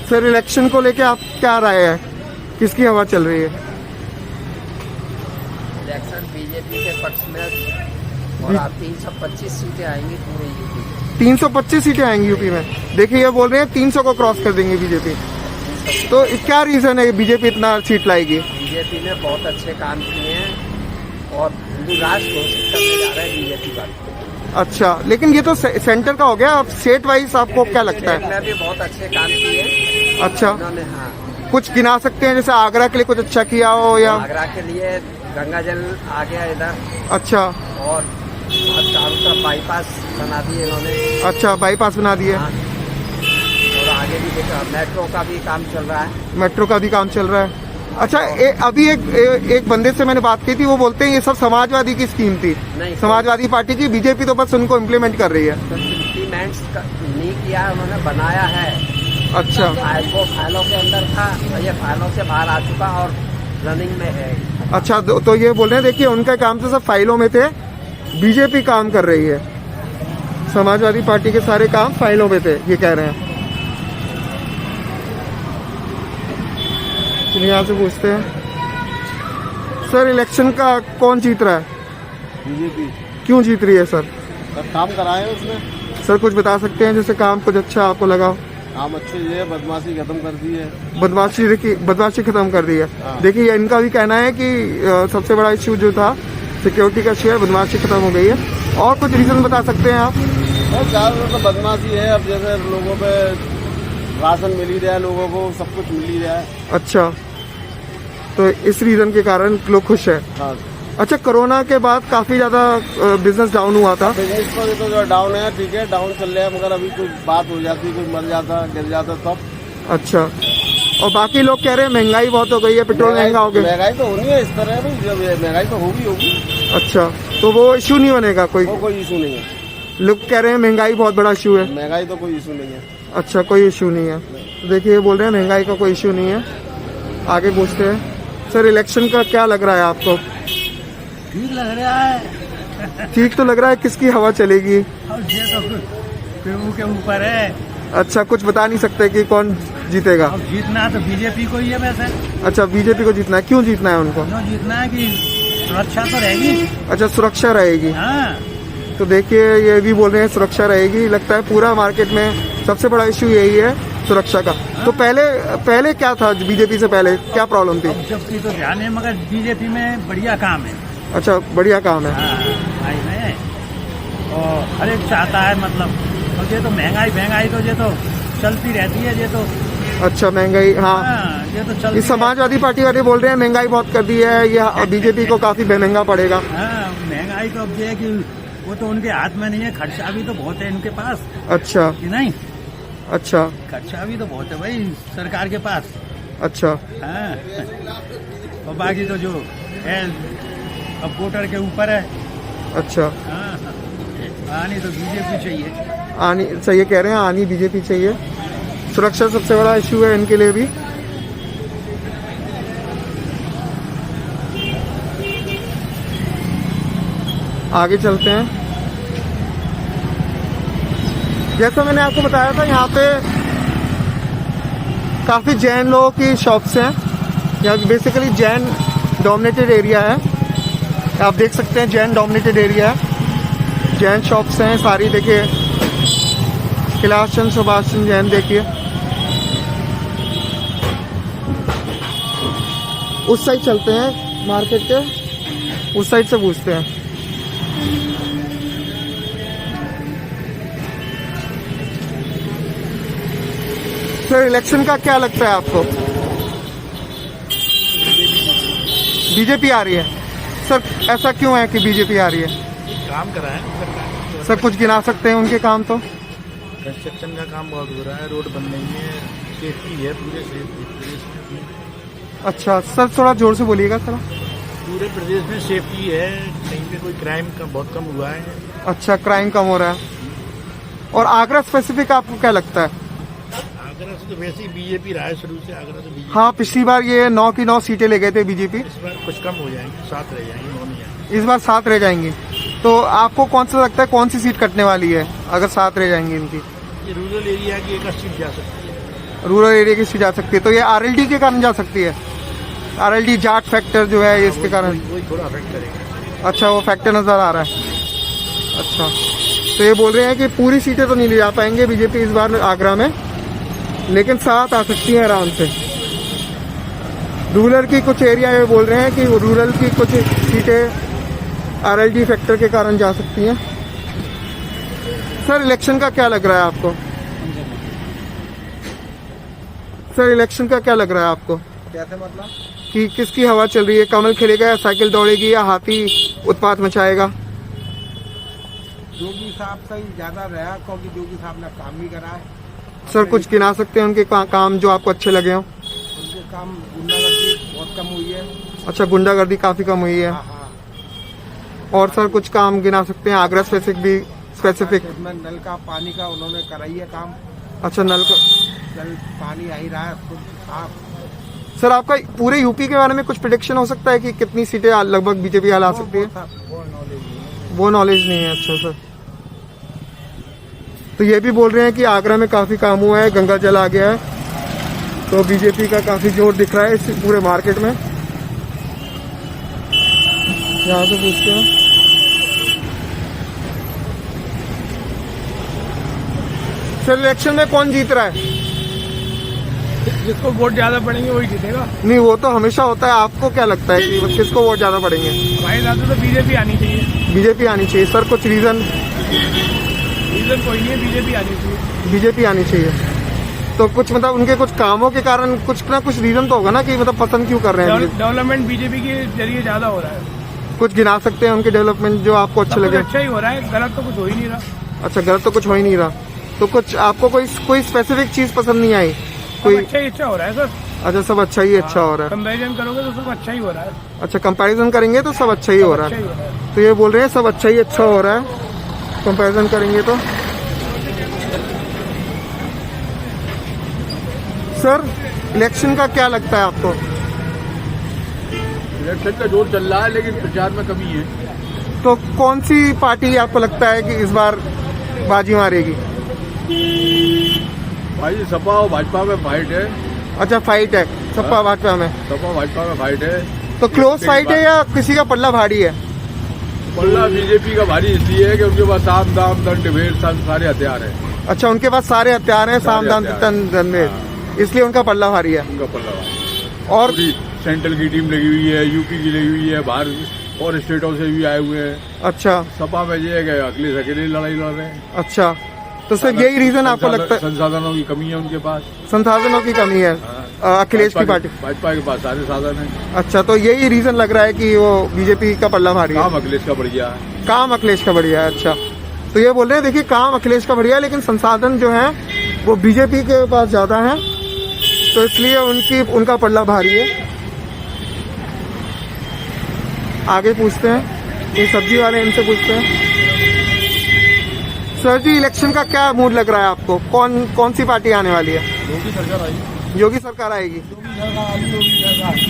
सर इलेक्शन को लेके आप क्या राय है, किसकी हवा चल रही है? इलेक्शन बीजेपी के पक्ष में और 325 सीटें आएंगी पूरे यूपी में। 325 सीटें आएंगी यूपी में। देखिए ये बोल रहे हैं 300 को क्रॉस कर देंगे बीजेपी। तो क्या रीजन है बीजेपी इतना सीट लाएगी? बीजेपी ने बहुत अच्छे काम किए हैं और हिंदू राष्ट्र घोषित करने जा रहे हैं बीजेपी पार्टी। अच्छा, लेकिन ये तो सेंटर का हो गया, अब स्टेट वाइज आपको क्या लगता स्टेट है? में भी बहुत अच्छे काम किए अच्छा, उन्होंने। हाँ, कुछ गिना सकते हैं जैसे आगरा के लिए कुछ अच्छा किया हो या? आगरा के लिए गंगा जल आ गया इधर, अच्छा, और चारों तरफ बाईपास बना दिए इन्होंने। अच्छा, बाईपास बना दिए। हाँ, और आगे भी देखा मेट्रो का भी काम चल रहा है। मेट्रो का भी काम चल रहा है। अच्छा, अभी एक बंदे से मैंने बात की थी, वो बोलते हैं ये सब समाजवादी की स्कीम थी, नहीं, समाजवादी पार्टी की। बीजेपी तो बस उनको इम्प्लीमेंट कर रही है। तो इम्प्लीमेंट्स नहीं किया है, उन्होंने बनाया है। अच्छा, वो फाइलों के अंदर था, ये फाइलों से बाहर आ चुका और रनिंग में है। अच्छा, तो ये बोल रहे हैं देखिए उनका काम तो सब फाइलों में थे, बीजेपी काम कर रही है, समाजवादी पार्टी के सारे काम फाइलों में थे, ये कह रहे हैं। चलिए यहाँ से पूछते हैं सर इलेक्शन का कौन जीत रहा है? बीजेपी। क्यों जीत रही है सर? काम कराए उसने। सर कुछ बता सकते हैं जैसे काम कुछ अच्छा आपको लगा? काम अच्छे ये बदमाशी खत्म कर दी है। बदमाशी खत्म कर दी है। देखिए इनका भी कहना है कि सबसे बड़ा इश्यू जो था सिक्योरिटी का इश्यू है, बदमाशी खत्म हो गई है। और कुछ रीजन बता सकते हैं आप? ज्यादातर तो बदमाशी है। अब जैसे लोगों पे राशन मिल ही रहा है, लोगों को सब कुछ मिल ही रहा है। अच्छा, तो इस रीजन के कारण लोग खुश है। हाँ। अच्छा, कोरोना के बाद काफी ज्यादा बिजनेस डाउन हुआ था। बिजनेस पर तो जो डाउन है, ठीक है डाउन चल रहा है, मगर अभी कुछ बात हो जाती, कोई मर जाता गिर जाता तब। अच्छा, और बाकी लोग कह रहे हैं महंगाई बहुत हो गई है, पेट्रोल महंगा हो गया। महंगाई तो होनी है इस तरह भी, जब महंगाई तो होगी। अच्छा, तो वो इशू नहीं बनेगा कोई? वो कोई इशू नहीं है। लोग कह रहे हैं महंगाई बहुत बड़ा इशू है। महंगाई तो कोई इशू नहीं है। अच्छा, कोई इशू नहीं है। तो देखिए ये बोल रहे हैं महंगाई का कोई इशू नहीं है। आगे पूछते हैं सर इलेक्शन का क्या लग रहा है आपको? ठीक लग रहा है। ठीक तो लग रहा है, किसकी हवा चलेगी? अब ये तो प्रभु के ऊपर है। अच्छा, कुछ बता नहीं सकते कि कौन जीतेगा? अब जीतना तो बीजेपी को ही है वैसे। अच्छा, बीजेपी को जीतना है। क्यों जीतना है उनको? क्यों जीतना है कि सुरक्षा तो रहेगी। अच्छा, सुरक्षा रहेगी। हाँ, तो देखिए ये भी बोल रहे हैं सुरक्षा रहेगी। लगता है पूरा मार्केट में सबसे बड़ा इशू यही है, सुरक्षा का। तो पहले क्या था? बीजेपी से पहले क्या प्रॉब्लम थी? जबकि तो ध्यान है, मगर बीजेपी में बढ़िया काम है। अच्छा, बढ़िया काम है। हाँ, है और हर एक चाहता है, मतलब और ये तो महंगाई तो ये तो चलती रहती है। ये तो अच्छा, महंगाई, हाँ, ये तो चलती इस समाजवादी पार्टी वाले बोल रहे हैं महंगाई बहुत कर दी है, ये बीजेपी को काफी महंगा पड़ेगा। हाँ, महंगाई तो अब ये है कि वो तो उनके हाथ में नहीं है, खर्चा भी तो बहुत है इनके पास। अच्छा, कि नहीं? अच्छा, खर्चा भी तो बहुत है भाई सरकार के पास। अच्छा, हाँ, और बाकी तो जो है अब वोटर के ऊपर है। अच्छा, हाँ, आनी तो बीजेपी चाहिए। आनी सही कह रहे हैं, आनी बीजेपी चाहिए। सुरक्षा सबसे बड़ा इशू है इनके लिए भी। आगे चलते हैं। जैसा मैंने आपको बताया था, यहाँ पे काफी जैन लोगों की शॉप्स हैं। यहाँ बेसिकली जैन डोमिनेटेड एरिया है। आप देख सकते हैं जैन डोमिनेटेड एरिया है, जैन शॉप्स हैं सारी। देखिए कैलाश चंद्र सुभाष चंद्र जैन, देखिए उस साइड चलते हैं मार्केट के, उस साइड से पूछते हैं। सर इलेक्शन का क्या लगता है आपको? बीजेपी आ रही है। सर ऐसा क्यों है कि बीजेपी आ रही है? काम करा है सर कुछ गिना सकते हैं उनके काम तो? कंस्ट्रक्शन का काम बहुत हो रहा है, रोड बन रही है, सेफ्टी है पूरे प्रदेश में। अच्छा सर थोड़ा जोर से बोलिएगा सर। पूरे प्रदेश में सेफ्टी है, कहीं पे कोई क्राइम का बहुत कम हुआ है। अच्छा क्राइम कम हो रहा है। और आगरा स्पेसिफिक आपको क्या लगता है? आगरा से तो वैसे ही बीजेपी रहा है शुरू से, आगरा तो बीजेपी। हाँ पिछली बार ये 9 की 9 सीटें ले गए थे बीजेपी, इस बार कुछ कम हो जाएंगे, 7 रह जाएंगे, 9 नहीं आएंगे। इस बार 7 रह जाएंगी। तो आपको कौन सा लगता है कौन सी सीट कटने वाली है अगर 7 रह जाएंगी इनकी? ये रूरल एरिया की एक सीट जा सकती है। रूरल एरिया की सीट जा सकती है, तो ये आरएलडी के कारण जा सकती है। आरएलडी जाट फैक्टर जो है इसके कारण। वही थोड़ा अफेक्ट करेगा। अच्छा वो फैक्टर नजर आ रहा है। अच्छा तो ये बोल रहे हैं कि पूरी सीटें तो नहीं ले जा पाएंगे बीजेपी इस बार आगरा में, लेकिन 7 आ सकती है आराम से। रूरल की कुछ एरिया में बोल रहे हैं कि रूरल की कुछ सीटें आरएलडी फैक्टर के कारण जा सकती हैं। सर इलेक्शन का क्या लग रहा है आपको? सर इलेक्शन का क्या लग रहा है आपको कैसे मतलब? कि किसकी हवा चल रही है? कमल खेलेगा या साइकिल दौड़ेगी या हाथी उत्पात मचाएगा? योगी साहब से ही ज्यादा रहा, क्योंकि योगी साहब ने काम भी करा है। सर कुछ गिना सकते हैं उनके काम जो आपको अच्छे लगे हों? उनके काम गुंडागर्दी बहुत कम हुई है। अच्छा गुंडागर्दी काफी कम हुई है। हाँ हाँ। और सर कुछ काम गिना सकते हैं आगरा स्पेसिफिक? इसमें नल का पानी का उन्होंने कराई है काम। अच्छा नल का जल पानी आ ही रहा है खुद साफ। सर आपका पूरे यूपी के बारे में कुछ प्रेडिक्शन हो सकता है कि कितनी सीटें लगभग बीजेपी ला सकती है? वो नॉलेज नहीं है। अच्छा सर तो ये भी बोल रहे हैं कि आगरा में काफी काम हुआ है, गंगा जल आ गया है, तो बीजेपी का काफी जोर दिख रहा है इस पूरे मार्केट में। यहाँ से पूछते हैं। सर इलेक्शन में कौन जीत रहा है? जिसको वोट ज्यादा पड़ेंगे वही जीतेगा। नहीं वो तो हमेशा होता है, आपको क्या लगता है कि किसको वोट ज्यादा पड़ेंगे? भाई ज्यादा तो बीजेपी आनी चाहिए। बीजेपी आनी चाहिए। सर कुछ रीजन कोई नहीं है, बीजेपी आनी चाहिए। बीजेपी आनी चाहिए तो कुछ मतलब उनके कुछ कामों के कारण कुछ ना कुछ रीजन तो होगा ना कि मतलब पसंद क्यों कर रहे हैं? डेवलपमेंट बीजेपी के जरिए ज्यादा हो रहा है। कुछ गिना सकते हैं उनके डेवलपमेंट जो आपको अच्छे लगे? अच्छा ही हो रहा है, गलत तो कुछ हो ही नहीं रहा। अच्छा गलत तो कुछ हो ही नहीं रहा, तो कुछ आपको कोई स्पेसिफिक चीज पसंद नहीं आई? कोई अच्छा ही अच्छा हो रहा है सर। अच्छा सब अच्छा ही अच्छा हो रहा है। कंपैरिजन करोगे तो सब अच्छा ही हो रहा है। अच्छा कंपैरिजन करेंगे तो सब अच्छा ही हो रहा अच्छा ही हो है। रहा है। तो ये बोल रहे हैं सब अच्छा ही अच्छा हो रहा है कंपैरिजन करेंगे तो। सर इलेक्शन का क्या लगता है आपको? इलेक्शन का जोर चल रहा है लेकिन प्रचार में कमी है। तो कौन सी पार्टी आपको लगता है कि इस बार बाजी मारेगी? भाई सपा और भाजपा में फाइट है। अच्छा फाइट है सपा भाजपा में? सपा भाजपा में फाइट है। तो क्लोज फाइट है या किसी का पल्ला भारी है? पल्ला बीजेपी का भारी इसलिए है कि उनके पास साम दाम दंड भेद सारे हथियार है। अच्छा उनके पास सारे हथियार हैं, साम दाम दंड, इसलिए उनका पल्ला भारी है। उनका पल्ला भारी। और सेंट्रल की टीम लगी हुई है, यूपी की लगी हुई है, बाहर और स्टेटों से भी आए हुए हैं। अच्छा सपा में ये है कि अखिलेश अकेले लड़ाई लड़ रहे हैं। अच्छा तो सर यही रीजन आपको लगता है? संसाधनों की कमी है उनके पास। संसाधनों की कमी है अखिलेश की पार्टी? भाजपा के पास सारे साधन है। अच्छा तो यही रीजन लग रहा है कि वो बीजेपी का पल्ला भारी है? काम अखिलेश का बढ़िया है। काम अखिलेश का बढ़िया है। अच्छा तो ये बोल रहे हैं देखिए काम अखिलेश का बढ़िया है लेकिन संसाधन जो है वो बीजेपी के पास ज्यादा है, तो इसलिए उनका पल्ला भारी है। आगे पूछते हैं, ये सब्जी वाले इनसे पूछते हैं। सर जी इलेक्शन का क्या मूड लग रहा है आपको? कौन सी पार्टी आने वाली है? योगी सरकार आएगी। योगी सरकार आएगी।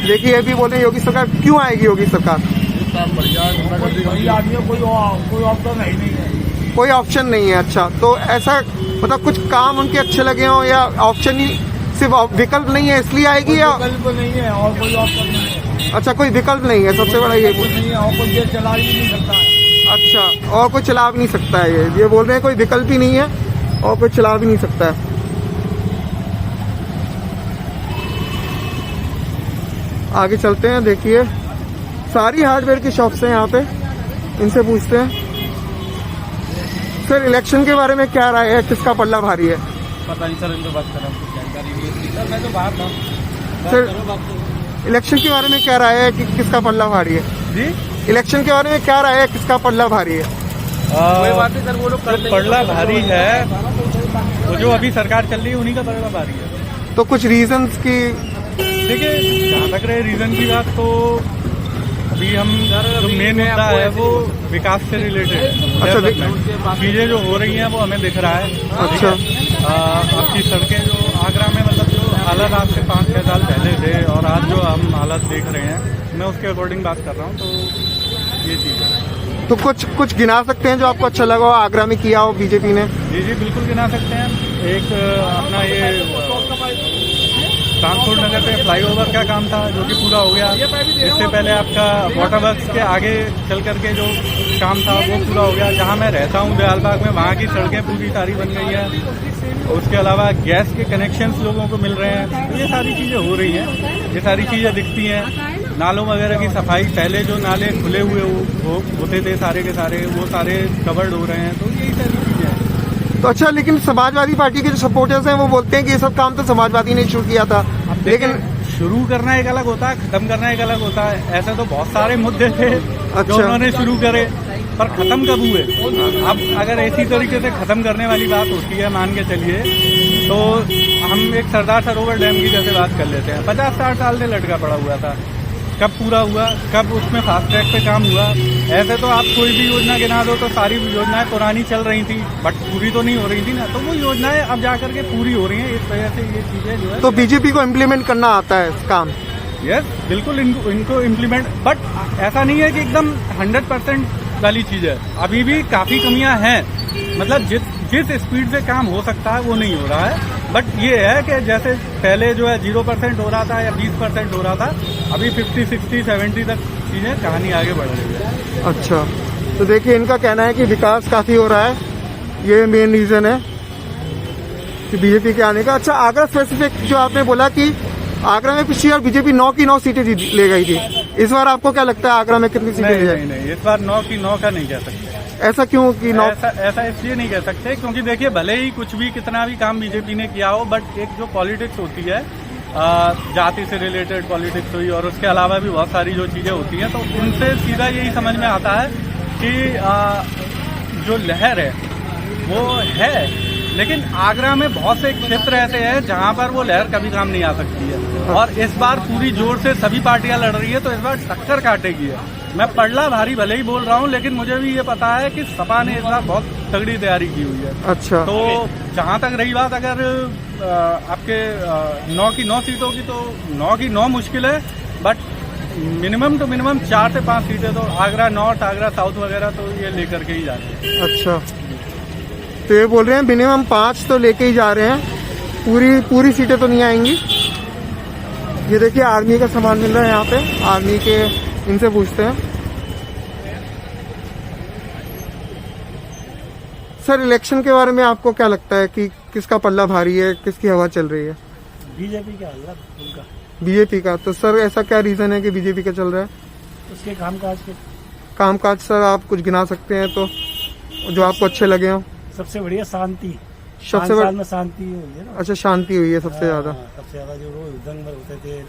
देखिए ये भी बोल रहे हैं योगी सरकार। क्यों आएगी योगी सरकार? कोई ऑप्शन नहीं है। अच्छा तो ऐसा मतलब कुछ काम उनके अच्छे लगे हों या ऑप्शन ही सिर्फ विकल्प नहीं है इसलिए आएगी या? विकल्प नहीं है और कोई ऑप्शन नहीं है। अच्छा कोई विकल्प नहीं है, सबसे बड़ा ये। नहीं है और कोई देश चला ही नहीं सकता है। अच्छा और कोई चला भी नहीं सकता है, ये बोल रहे हैं कोई विकल्प ही नहीं है और कोई चला भी नहीं सकता है। आगे चलते हैं, देखिए सारी हार्डवेयर की शॉप्स हैं यहाँ पे, इनसे पूछते हैं। सर इलेक्शन के बारे में क्या राय है, किसका पल्ला भारी है? पता नहीं सर, इनको बात कर रहा हूँ। मैं तो बाहर था। सर इलेक्शन के बारे में क्या राय है कि किसका पल्ला भारी है? जी, इलेक्शन के बारे में क्या राय है, किसका पल्ला भारी है? कोई बात नहीं सर, वो लोग जो पलड़ा भारी है, वो जो अभी सरकार चल रही है उन्हीं का पलड़ा भारी है। तो कुछ रीजंस की देखिए, जहाँ तक रहे रीजन की बात, तो अभी हम जो मेन मुद्दा है वो विकास से रिलेटेड अच्छा, चीजें जो हो रही हैं वो हमें दिख रहा है। अच्छा। आपकी सड़कें जो आगरा में, मतलब जो हालात आज से 5-6 साल पहले थे और आज जो हम हालात देख रहे हैं, मैं उसके अकॉर्डिंग बात कर रहा हूँ। तो ये चीज़ है। तो कुछ गिना सकते हैं जो आपको अच्छा लगा हो आगरा में किया हो बीजेपी ने? जी, बिल्कुल गिना सकते हैं। एक अपना ये कानपुर नगर पे फ्लाईओवर का काम था जो कि पूरा हो गया। इससे पहले आपका वाटर वर्क्स के आगे चल करके जो काम था वो पूरा हो गया। जहाँ मैं रहता हूँ दयालबाग में, वहाँ की सड़कें पूरी सारी बन गई हैं। उसके अलावा गैस के कनेक्शंस लोगों को मिल रहे हैं। तो ये सारी चीज़ें हो रही हैं, ये सारी चीज़ें दिखती हैं। नालों वगैरह की सफाई, पहले जो नाले खुले हुए होते थे सारे के सारे, वो सारे कवर्ड हो रहे हैं। तो यही सारी चीज़ें हैं। तो अच्छा, लेकिन समाजवादी पार्टी के जो सपोर्टर्स हैं वो बोलते हैं कि ये सब काम तो समाजवादी ने शुरू किया था। लेकिन शुरू करना एक अलग होता है, खत्म करना एक अलग होता है। ऐसे तो बहुत सारे मुद्दे थे जो उन्होंने शुरू करे, पर खत्म कब हुए? अब अगर इसी तरीके से खत्म करने वाली बात होती है, मान के चलिए, तो हम एक सरदार सरोवर डैम की जैसे बात कर लेते हैं। 50-60 साल से लटका पड़ा हुआ था, कब पूरा हुआ, कब उसमें फास्ट ट्रैक पे काम हुआ? ऐसे तो आप कोई भी योजना गिना दो तो सारी योजनाएं पुरानी चल रही थी, बट पूरी तो नहीं हो रही थी ना। तो वो योजनाएं अब जाकर के पूरी हो रही हैं। इस वजह से ये चीजें जो है, तो बीजेपी को इम्प्लीमेंट करना आता है काम? यस, बिल्कुल इनको इम्प्लीमेंट, बट ऐसा नहीं है कि एकदम 100% वाली चीज है। अभी भी काफी कमियां हैं। मतलब जिस स्पीड से काम हो सकता है वो नहीं हो रहा है। बट ये है कि जैसे पहले जो है 0% हो रहा था या 20% हो रहा था, अभी 50, 60, 70 तक चीजें कहानी आगे बढ़ रही है। अच्छा, तो देखिए इनका कहना है कि विकास काफी हो रहा है, ये मेन रीजन है कि बीजेपी के आने का। अच्छा, आगरा स्पेसिफिक जो आपने बोला कि आगरा में पिछली बार बीजेपी 9 की 9 सीटें ले गई थी, इस बार आपको क्या लगता है आगरा में कितनी सीटें ले जाएगी? नहीं, इस बार 9 की 9 का नहीं कह सकते। ऐसा क्यों कि 9? ऐसा इसलिए नहीं कह सकते क्योंकि देखिए, भले ही कुछ भी कितना भी काम बीजेपी ने किया हो, बट एक जो पॉलिटिक्स होती है, जाति से रिलेटेड पॉलिटिक्स हुई और उसके अलावा भी बहुत सारी जो चीजें होती हैं, तो उनसे सीधा यही समझ में आता है कि जो लहर है वो है, लेकिन आगरा में बहुत से क्षेत्र ऐसे हैं जहां पर वो लहर कभी काम नहीं आ सकती है। और इस बार पूरी जोर से सभी पार्टियां लड़ रही है, तो इस बार टक्कर काटेगी है। मैं पलड़ा भारी भले ही बोल रहा हूं, लेकिन मुझे भी ये पता है कि सपा ने इस बार बहुत तगड़ी तैयारी की हुई है। अच्छा, तो जहां तक रही बात अगर आपके 9 की 9 सीटों की, तो 9 की 9 मुश्किल है, बट मिनिमम टू मिनिमम 4 से 5 सीटें तो आगरा नॉर्थ, आगरा साउथ वगैरह तो ये लेकर के ही जाते हैं। अच्छा, तो ये बोल रहे हैं मिनिमम 5 तो लेके ही जा रहे हैं, पूरी सीटें तो नहीं आएंगी। ये देखिए आर्मी का सामान मिल रहा है यहाँ पे, आर्मी के, इनसे पूछते हैं। सर, इलेक्शन के बारे में आपको क्या लगता है कि किसका पल्ला भारी है, किसकी हवा चल रही है? बीजेपी का हल्ला उनका। बीजेपी का? तो सर ऐसा क्या रीजन है कि बीजेपी का चल रहा है? उसके कामकाज के। कामकाज सर आप कुछ गिना सकते हैं तो, जो आपको अच्छे लगे हो? सबसे बढ़िया शांति, सबसे साल में शांति हुई है ना। अच्छा, शांति हुई है सबसे ज्यादा। सबसे ज्यादा जो रोज दंग भर होते थे।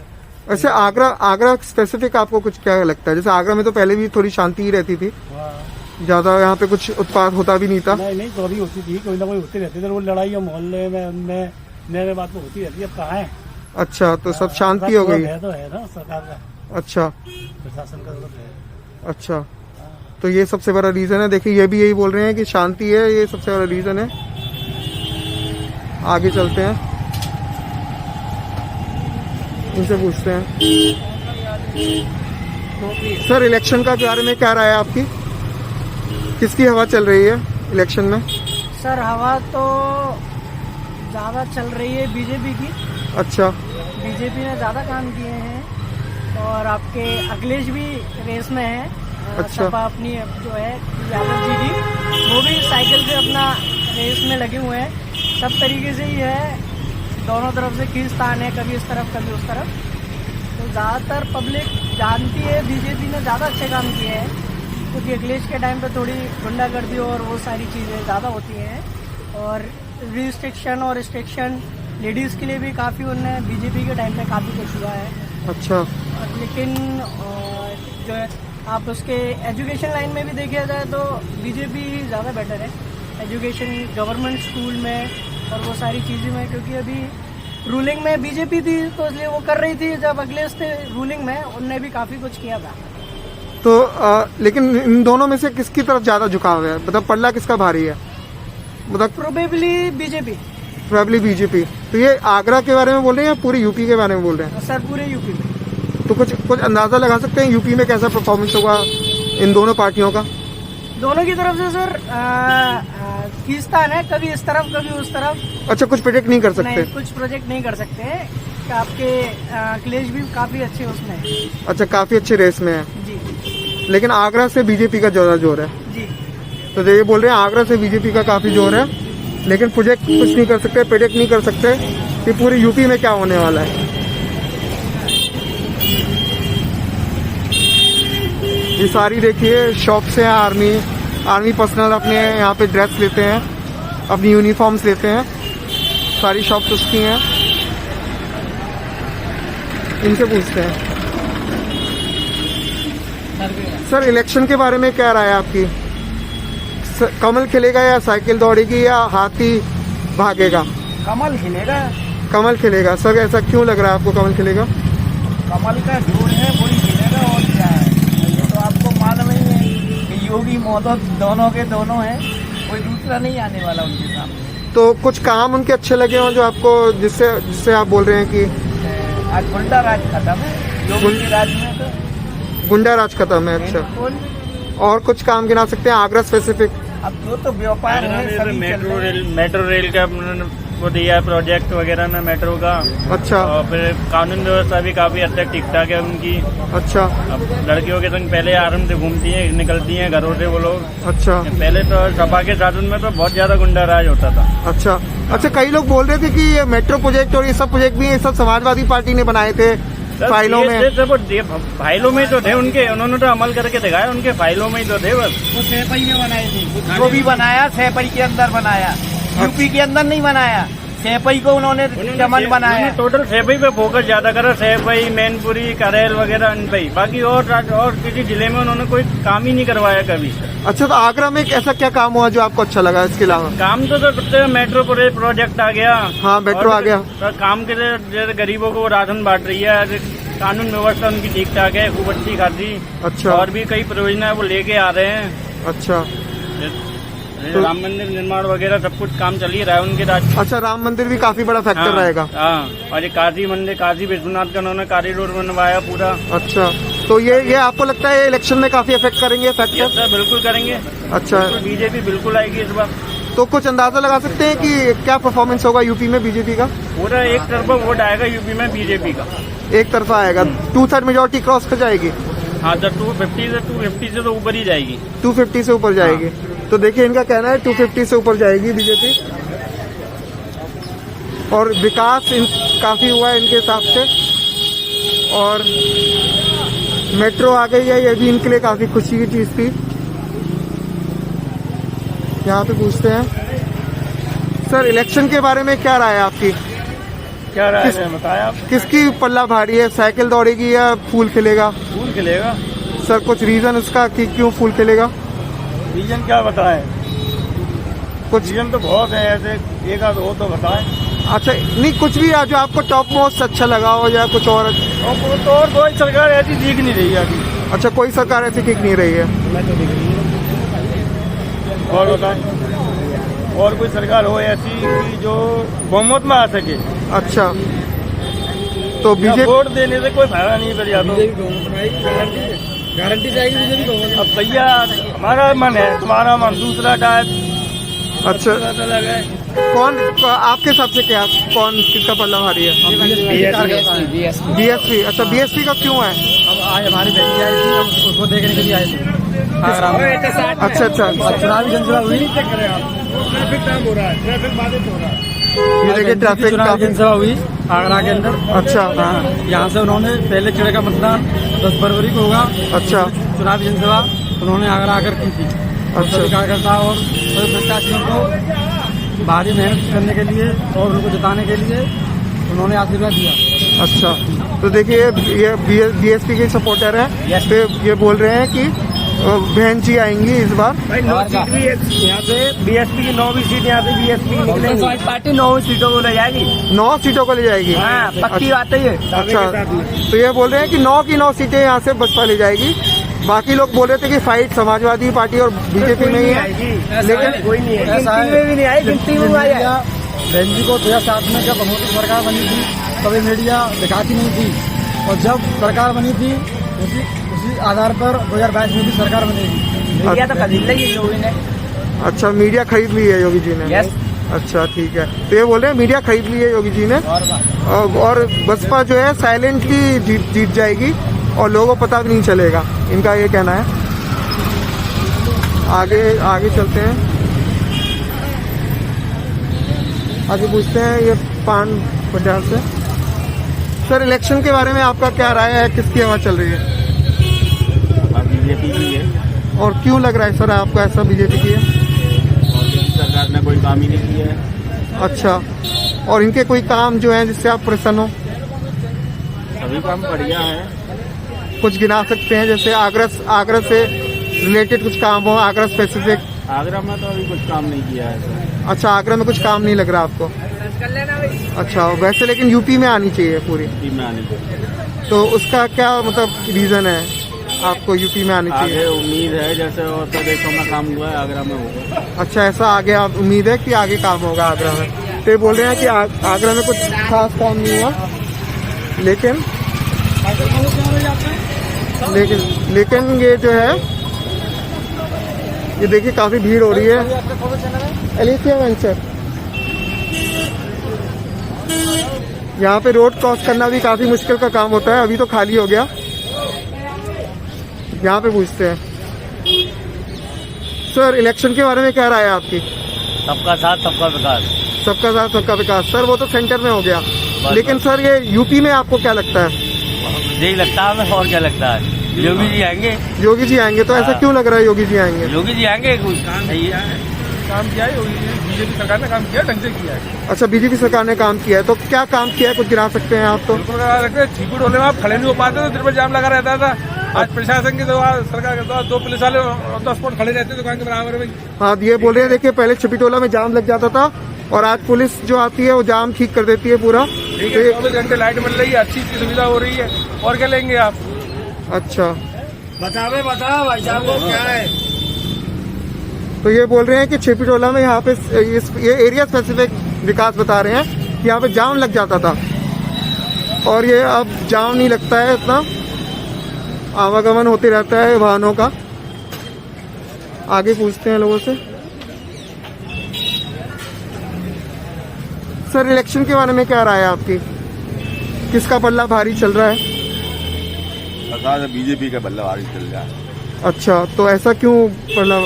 वैसे आगरा स्पेसिफिक आपको कुछ क्या लगता है? जैसे आगरा में तो पहले भी थोड़ी शांति ही रहती थी, ज्यादा यहाँ पे कुछ उत्पाद होता भी नहीं था। नहीं, तो अभी होती थी, कोई ना कोई होती रहती थी। वो लड़ाई मोहल्ले में उनमें मेरे बात में होती रहती है। अब कहाँ है? अच्छा, तो सब शांति हो गई? तो है ना सरकार का। अच्छा, प्रशासन का है। अच्छा, तो ये सबसे बड़ा रीजन है। देखिए ये भी यही बोल रहे हैं कि शांति है, ये सबसे बड़ा रीजन है। आगे चलते हैं, इनसे पूछते हैं। सर, इलेक्शन का बारे में क्या राय है आपकी? किसकी हवा चल रही है इलेक्शन में? सर, हवा तो ज्यादा चल रही है बीजेपी की। अच्छा, बीजेपी ने ज्यादा काम किए हैं और आपके अखिलेश भी रेस में है। अच्छा, सपा अपनी जो है यादव जी की, वो भी साइकिल से अपना रेस में लगे हुए हैं। सब तरीके से ही है, दोनों तरफ से खींचतान है, कभी इस तरफ कभी उस तरफ। तो ज्यादातर पब्लिक जानती है बीजेपी ने ज्यादा अच्छे काम किए हैं, क्योंकि अखिलेश के टाइम पे थोड़ी गुंडागर्दी और वो सारी चीजें ज्यादा होती हैं, और रिस्ट्रिक्शन और रिस्ट्रिक्शन लेडीज़ के लिए भी काफ़ी उनने बीजेपी के टाइम पे काफ़ी कुछ हुआ है। अच्छा। लेकिन जो है आप उसके एजुकेशन लाइन में भी देखा जाए तो बीजेपी ज़्यादा बेटर है एजुकेशन, गवर्नमेंट स्कूल में और वो सारी चीज़ें में, क्योंकि अभी रूलिंग में बीजेपी थी तो इसलिए वो कर रही थी। जब अखिलेश थे रूलिंग में उनने भी काफ़ी कुछ किया था। तो लेकिन इन दोनों में से किसकी तरफ ज़्यादा झुकाव है, मतलब पल्ला किसका भारी है? मतलब प्रोबेबली बीजेपी। बीजेपी। तो ये आगरा के बारे में बोल रहे हैं या पूरे यूपी के बारे में बोल रहे हैं? सर पूरे यूपी में। तो कुछ अंदाजा लगा सकते हैं यूपी में कैसा परफॉर्मेंस होगा इन दोनों पार्टियों का? दोनों की तरफ से सर खींचतान है, कभी इस तरफ कभी उस तरफ। अच्छा, कुछ प्रेडिक्ट नहीं कर सकते? नहीं, कुछ प्रोजेक्ट नहीं कर सकते। आपके अखिलेश भी काफी अच्छे उसमें है। अच्छा, काफी अच्छे रेस में है जी। लेकिन आगरा से बीजेपी का ज्यादा जोर है जी। तो ये बोल रहे हैं आगरा से बीजेपी का काफी जोर है, लेकिन प्रोजेक्ट कुछ नहीं कर सकते, प्रेडिक्ट नहीं कर सकते कि पूरे यूपी में क्या होने वाला है। ये सारी देखिए शॉप्स हैं, आर्मी पर्सनल अपने यहाँ पे ड्रेस लेते हैं, अपनी यूनिफॉर्म्स लेते हैं, सारी शॉप्स उसकी हैं। इनसे पूछते हैं सर, इलेक्शन के बारे में क्या राय है आपकी? कमल खिलेगा या साइकिल दौड़ेगी या हाथी भागेगा? कमल खिलेगा। कमल खिलेगा। सर ऐसा क्यों लग रहा है आपको कमल खिलेगा? कमल का जोर है, वही खिलेगा। और क्या है, ये तो आपको मालूम ही है कि योगी मोदी दोनों के दोनों हैं, कोई दूसरा नहीं आने वाला उनके सामने। तो कुछ काम उनके अच्छे लगे हों जो आपको, जिससे आप बोल रहे हैं कि आज गुंडा राज खत्म है योगी के राज में। तो गुंडा राज खत्म है। अच्छा, और कुछ काम गिना सकते हैं आगरा स्पेसिफिक? अब जो तो व्यापार है सभी मेट्रो रेल का वो दिया है प्रोजेक्ट वगैरह ना मेट्रो का। अच्छा। और फिर कानून व्यवस्था भी काफी हद तक ठीक ठाक है उनकी। अच्छा। अब लड़कियों के संग पहले आराम से घूमती हैं, निकलती हैं घरों से वो लोग। अच्छा। पहले तो सपा के शासन में तो बहुत ज्यादा गुंडा राज होता था। अच्छा, कई लोग बोल रहे थे कि ये मेट्रो प्रोजेक्ट और ये सब प्रोजेक्ट भी ये सब समाजवादी पार्टी ने बनाए थे फाइलों में। फाइलों में तो थे उनके, उन्होंने तो अमल करके दिखाया, उनके फाइलों में ही तो थे बस। वो सेपई में बनाए थे, जो भी बनाया सेपई के अंदर बनाया, यूपी के अंदर नहीं बनाया। सेपई को उन्होंने चमन बनाया। टोटल सेपई पे फोकस ज्यादा करा, सेपई, मैनपुरी, करेल वगैरह इन पे। बाकी और किसी जिले में उन्होंने कोई काम ही नहीं करवाया कभी। अच्छा, तो आगरा में ऐसा क्या काम हुआ जो आपको अच्छा लगा? इसके अलावा काम तो सबसे मेट्रो प्रोजेक्ट आ गया। हाँ, मेट्रो आ गया। काम के जैसे गरीबों को राशन बांट रही है, कानून व्यवस्था उनकी ठीक ठाक है, खूब अच्छी खासी। अच्छा। और भी कई परियोजनाएं वो लेके आ रहे हैं। अच्छा। तो राम मंदिर निर्माण वगैरह सब कुछ काम चल ही रहा है उनके राज। अच्छा, राम मंदिर भी काफी बड़ा फैक्टर रहेगा। हाँ, और ये काशी मंदिर, काशी विश्वनाथ का उन्होंने कॉरिडोर बनवाया पूरा। अच्छा, तो ये आपको लगता है इलेक्शन में काफी अफेक्ट करेंगे फैक्टर? सर बिल्कुल करेंगे। अच्छा, बीजेपी बिल्कुल आएगी इस बार। तो कुछ अंदाजा लगा सकते हैं कि क्या परफॉर्मेंस होगा यूपी में बीजेपी का? पूरा एक तरफा वोट आएगा यूपी में बीजेपी का। एक तरफा आएगा, 2/3 मेजोरिटी क्रॉस कर जाएगी। हाँ, तो 250 से तो ऊपर ही जाएगी। 250 से ऊपर जाएगी। हाँ। तो देखिए इनका कहना है 250 से ऊपर जाएगी बीजेपी। और विकास काफी हुआ है इनके हिसाब से, और मेट्रो आ गई है, ये भी इनके लिए काफी खुशी की चीज थी। यहाँ पे पूछते हैं सर, इलेक्शन के बारे में क्या राय है आपकी? क्या राय है बताया आप? किसकी पल्ला भारी है, साइकिल दौड़ेगी या फूल खिलेगा? फूल खिलेगा। सर कुछ रीजन उसका कि क्यों फूल खिलेगा? रीजन क्या बताएं? कुछ रीजन तो बहुत है, ऐसे एक आध हो तो बताएं। अच्छा, नहीं कुछ भी जो आपको टॉप मोस्ट अच्छा लगा हो या कुछ और? और कोई सरकार ऐसी दिख नहीं रही है अभी। अच्छा, कोई सरकार ऐसी दिख नहीं रही है। और बताएं, और कोई सरकार हो ऐसी कि जो बहुमत में आ सके। अच्छा, तो बीजेपी वोट देने से कोई फायदा नहीं कर जाता। गारंटी चाहिए। अब भैया हमारा मन है, तुम्हारा मन दूसरा टाइप। अच्छा, कौन आपके हिसाब से क्या, कौन किसका पल्ला भारी है? बीएसपी। अच्छा, बीएसपी का क्यों है? अब आज हमारी बेटी आई थी, हम उसको देखने के लिए आए थे। अच्छा। चुनावी जनसभा हुई। ट्रैफिक जाम हो रहा है, ट्रैफिक बाधित हो रहा है। ये देखिए ट्रैफिक चुनावी जनसभा हुई आगरा के अंदर। अच्छा। हाँ, यहाँ से उन्होंने पहले चढ़े का मतदान 10 फरवरी को होगा। अच्छा। चुनावी जनसभा उन्होंने आगरा आकर की थी। अच्छा। कार्यकर्ता और प्रत्याशियों को भारी मेहनत करने के लिए और उनको जिताने के लिए उन्होंने आशीर्वाद दिया। अच्छा, तो देखिए ये बीएसपी के सपोर्टर है, तो ये बोल रहे हैं कि बहन जी आएंगी इस बार। यहाँ पे बीएसपी की 9वीं सीट यहाँ पे बीएसपी की निकलेगी। पार्टी 9 सीटों को ले जाएगी। 9 सीटों को ले जाएगी। हाँ, पक्की बात है ये। अच्छा, तो ये बोल रहे हैं कि 9 की 9 सीटें यहाँ से बसपा ले जाएगी। बाकी लोग बोल रहे थे कि फाइट समाजवादी पार्टी और बीजेपी में ही है, लेकिन कोई नहीं है, गिनती में भी नहीं आई, गिनती में आई है। बहन जी को 2007 में जब मोदी सरकार बनी थी तभी मीडिया दिखाती नहीं थी, और जब सरकार बनी थी उसी आधार पर 2022 में भी सरकार बनेगी। मीडिया तो खरीद ली है योगी ने। अच्छा, मीडिया खरीद ली है योगी जी ने। यस। अच्छा, ठीक है, तो ये बोल रहे हैं मीडिया खरीद ली है योगी जी ने, और बसपा जो है साइलेंटली जीत जाएगी और लोगों को पता भी नहीं चलेगा, इनका ये कहना है। आगे चलते हैं, आगे पूछते हैं ये पान बाजार से। सर, इलेक्शन के बारे में आपका क्या राय है, किसकी हवा चल रही है? बीजेपी की है। और क्यों लग रहा है सर आपको ऐसा बीजेपी की है? सरकार ने कोई काम ही नहीं किया है। अच्छा, और इनके कोई काम जो है जिससे आप प्रसन्न हो? सभी काम बढ़िया है। कुछ गिना सकते हैं, जैसे आगरा से रिलेटेड कुछ काम हो, आगरा स्पेसिफिक? आगरा में तो अभी कुछ काम नहीं किया है सर। अच्छा, आगरा में कुछ काम नहीं लग रहा आपको? अच्छा, वैसे लेकिन यूपी में आनी चाहिए पूरी। यूपी में आनी चाहिए। तो उसका क्या मतलब रीजन है आपको यूपी में आनी चाहिए? आगे उम्मीद है जैसे और प्रदेशों में काम हुआ है, आगरा में होगा। अच्छा, ऐसा आगे आप उम्मीद है कि आगे काम होगा आगरा में। तो ये बोल रहे हैं कि आगरा में कुछ खास काम नहीं हुआ, लेकिन ये जो है, ये देखिए काफी भीड़ हो रही है। एलिसिया वेंचर, यहाँ पे रोड क्रॉस करना भी काफी मुश्किल का काम होता है। अभी तो खाली हो गया। यहाँ पे पूछते हैं सर, इलेक्शन के बारे में क्या राय है आपकी? सबका साथ सबका विकास। सबका साथ सबका विकास। सर, वो तो सेंटर में हो गया, लेकिन सर ये यूपी में आपको क्या लगता है? यही लगता है हमें, और क्या लगता है? योगी जी आएंगे। योगी जी आएंगे, तो ऐसा क्यों लग रहा है योगी जी आएंगे? योगी जी आएंगे, कुछ काम किया है बीजेपी सरकार ने, काम किया, ढंग से किया है। अच्छा, बीजेपी सरकार ने काम किया है, तो क्या काम किया है, कुछ गिना सकते हैं आप? तो छिपू डोले में आप खड़े नहीं हो पाते, तो दिन भर जाम लगा रहता था। आज प्रशासन के द्वारा, सरकार के द्वारा 2 पुलिस वाले ऑन द स्पॉट खड़े रहते दुकान के बराबर में। हाँ, ये बोल रहे हैं, देखिए पहले छिपीटोला में जाम लग जाता था और आज पुलिस जो आती है वो जाम ठीक कर देती है पूरा। 24 घंटे लाइट मिल रही है, अच्छी सुविधा हो रही है, और क्या लेंगे आप? अच्छा, बताओ भाई साहब को क्या है। तो ये बोल रहे हैं कि छिपीटोला में यहाँ पे ये एरिया स्पेसिफिक विकास बता रहे हैं कि यहाँ पे जाम लग जाता था, और ये अब जाम नहीं लगता है, इतना आवागमन होते रहता है वाहनों का। आगे पूछते हैं लोगों से। सर, इलेक्शन के बारे में क्या राय है आपकी, किसका पल्ला भारी चल रहा है? सरकार बीजेपी का बल्ला भारी चल रहा है। अच्छा, तो ऐसा क्यों पल्ला?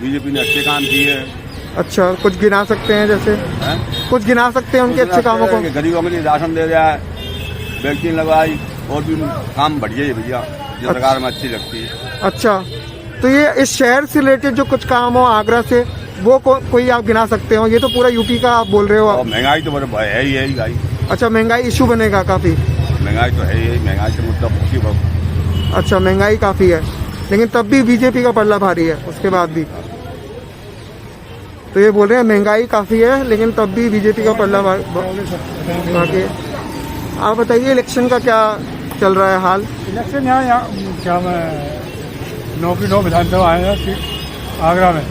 बीजेपी ने अच्छे काम किए हैं। अच्छा, कुछ गिना सकते हैं जैसे? कुछ गिना सकते हैं उनके अच्छे कामों को? गरीबों के लिए राशन दे रहा है, वैक्सीन लगाई, और भी काम बढ़िया है भैया, जो सरकार में अच्छी लगती है। अच्छा, तो ये इस शहर से रिलेटेड जो कुछ काम हो आगरा से, वो कोई आप गिना सकते हो? ये तो पूरा यूपी का आप बोल रहे हो। और महंगाई तो है ही भाई। अच्छा, महंगाई इशू बनेगा काफी? महंगाई तो है ही, महंगाई से मतलब। अच्छा, महंगाई काफी है, लेकिन तब भी बीजेपी का पल्ला भारी है उसके बाद भी। तो ये बोल रहे हैं महंगाई काफी है, लेकिन तब भी बीजेपी का पल्ला भारी है। आप बताइए, इलेक्शन का क्या चल रहा है हाल? इलेक्शन यहाँ क्या 9 की 9 विधानसभा आए सीट आगरा में,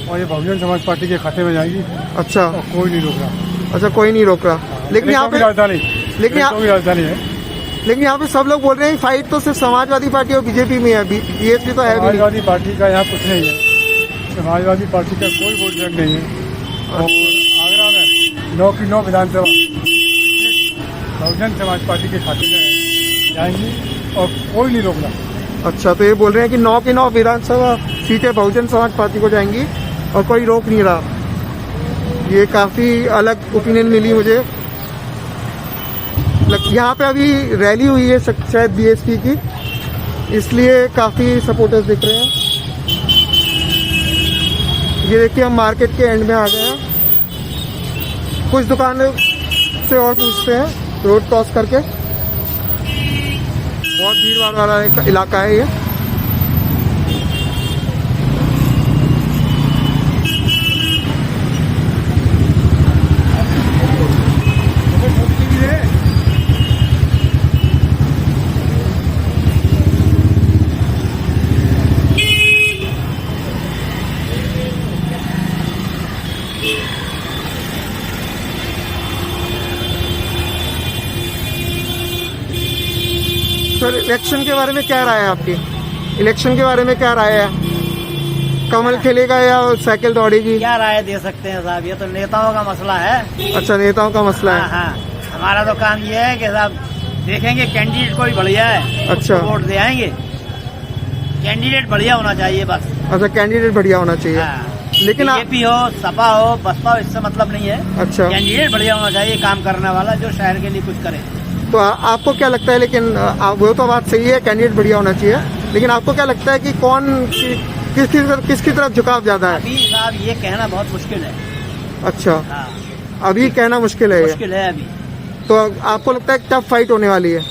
और ये बहुजन समाज पार्टी के खाते में जाएगी। अच्छा, और कोई नहीं रोक रहा। अच्छा, कोई नहीं रोक रहा, लेकिन यहाँ पे राजधानी, राजधानी है, लेकिन यहाँ पे सब लोग बोल रहे हैं फाइट तो सिर्फ समाजवादी पार्टी और बीजेपी में है, बीएसपी तो है भी नहीं। समाजवादी पार्टी का यहाँ कुछ नहीं है, समाजवादी पार्टी का कोई वोट बैंक नहीं है। और आगरा में 9 की 9 विधानसभा बहुजन समाज पार्टी के खाते में जाएंगी, और कोई नहीं रोक रहा। अच्छा, तो ये बोल रहे हैं कि 9 की 9 विधानसभा सीटें बहुजन समाज पार्टी को जाएंगी और कोई रोक नहीं रहा। ये काफी अलग ओपिनियन मिली मुझे। यहाँ पे अभी रैली हुई है शायद बीएसपी की, इसलिए काफी सपोर्टर्स दिख रहे हैं। ये देखिए, हम मार्केट के एंड में आ गए हैं। कुछ दुकानों से और पूछते हैं, रोड क्रॉस करके। बहुत भीड़ भाड़ वाला इलाका है ये। सर, इलेक्शन के बारे में क्या राय है आपकी? इलेक्शन के बारे में क्या राय है? कमल खेलेगा या साइकिल दौड़ेगी? क्या राय दे सकते हैं साहब, ये तो नेताओं का मसला है। अच्छा, नेताओं का मसला है। हाँ, हमारा तो काम ये है कि साहब देखेंगे कैंडिडेट कोई बढ़िया है, अच्छा, वोट दे आएंगे। कैंडिडेट बढ़िया होना चाहिए बस। अच्छा, कैंडिडेट बढ़िया होना चाहिए। हाँ, लेकिन बीजेपी हो, सपा हो, बसपा हो, इससे मतलब नहीं है। अच्छा, कैंडिडेट बढ़िया होना चाहिए, काम करने वाला, जो शहर के लिए कुछ करे। तो आपको क्या लगता है? लेकिन वो तो बात सही है, कैंडिडेट बढ़िया होना चाहिए, लेकिन आपको क्या लगता है कि कौन किसकी तरफ झुकाव ज्यादा है? अभी साहब ये कहना बहुत मुश्किल है। अच्छा, हाँ, अभी कहना मुश्किल है। मुश्किल है अभी। तो आपको लगता है टफ फाइट होने वाली है?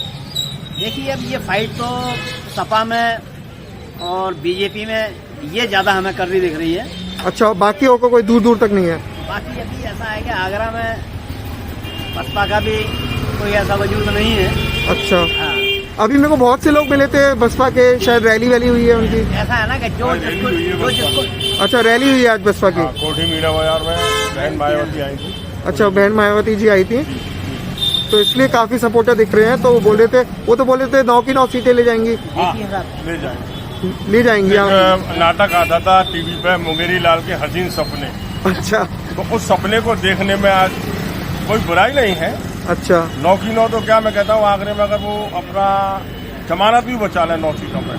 देखिए, अब ये फाइट तो सपा में और बीजेपी में ये ज्यादा हमें कर रही दिख रही है। अच्छा, बाकी को कोई दूर दूर तक नहीं है? बाकी अभी ऐसा है कि आगरा में बसपा का भी कोई ऐसा वजूद नहीं है। अच्छा, हाँ, अभी मेरे को बहुत से लोग मिले थे बसपा के, शायद रैली वैली हुई है उनकी। ऐसा है ना कि जो जिसको अच्छा, रैली हुई है आज बसपा की। कोठी मीरा बाजार में बहन मायावती आई थी। अच्छा, बहन मायावती जी आई थी, तो इसलिए काफी सपोर्टर दिख रहे हैं। तो वो बोले थे 9 की 9 सीटें ले जाएंगी। ले जाएंगी। नाटक आता था टीवी पे, मुंगेरी लाल के हसीन सपने। अच्छा, तो उस सपने को देखने में आज कोई बुराई नहीं है। अच्छा, 9 की 9 तो क्या मैं कहता हूँ, आगरे में अगर वो अपना जमानत भी बचा ले 9 सीटों में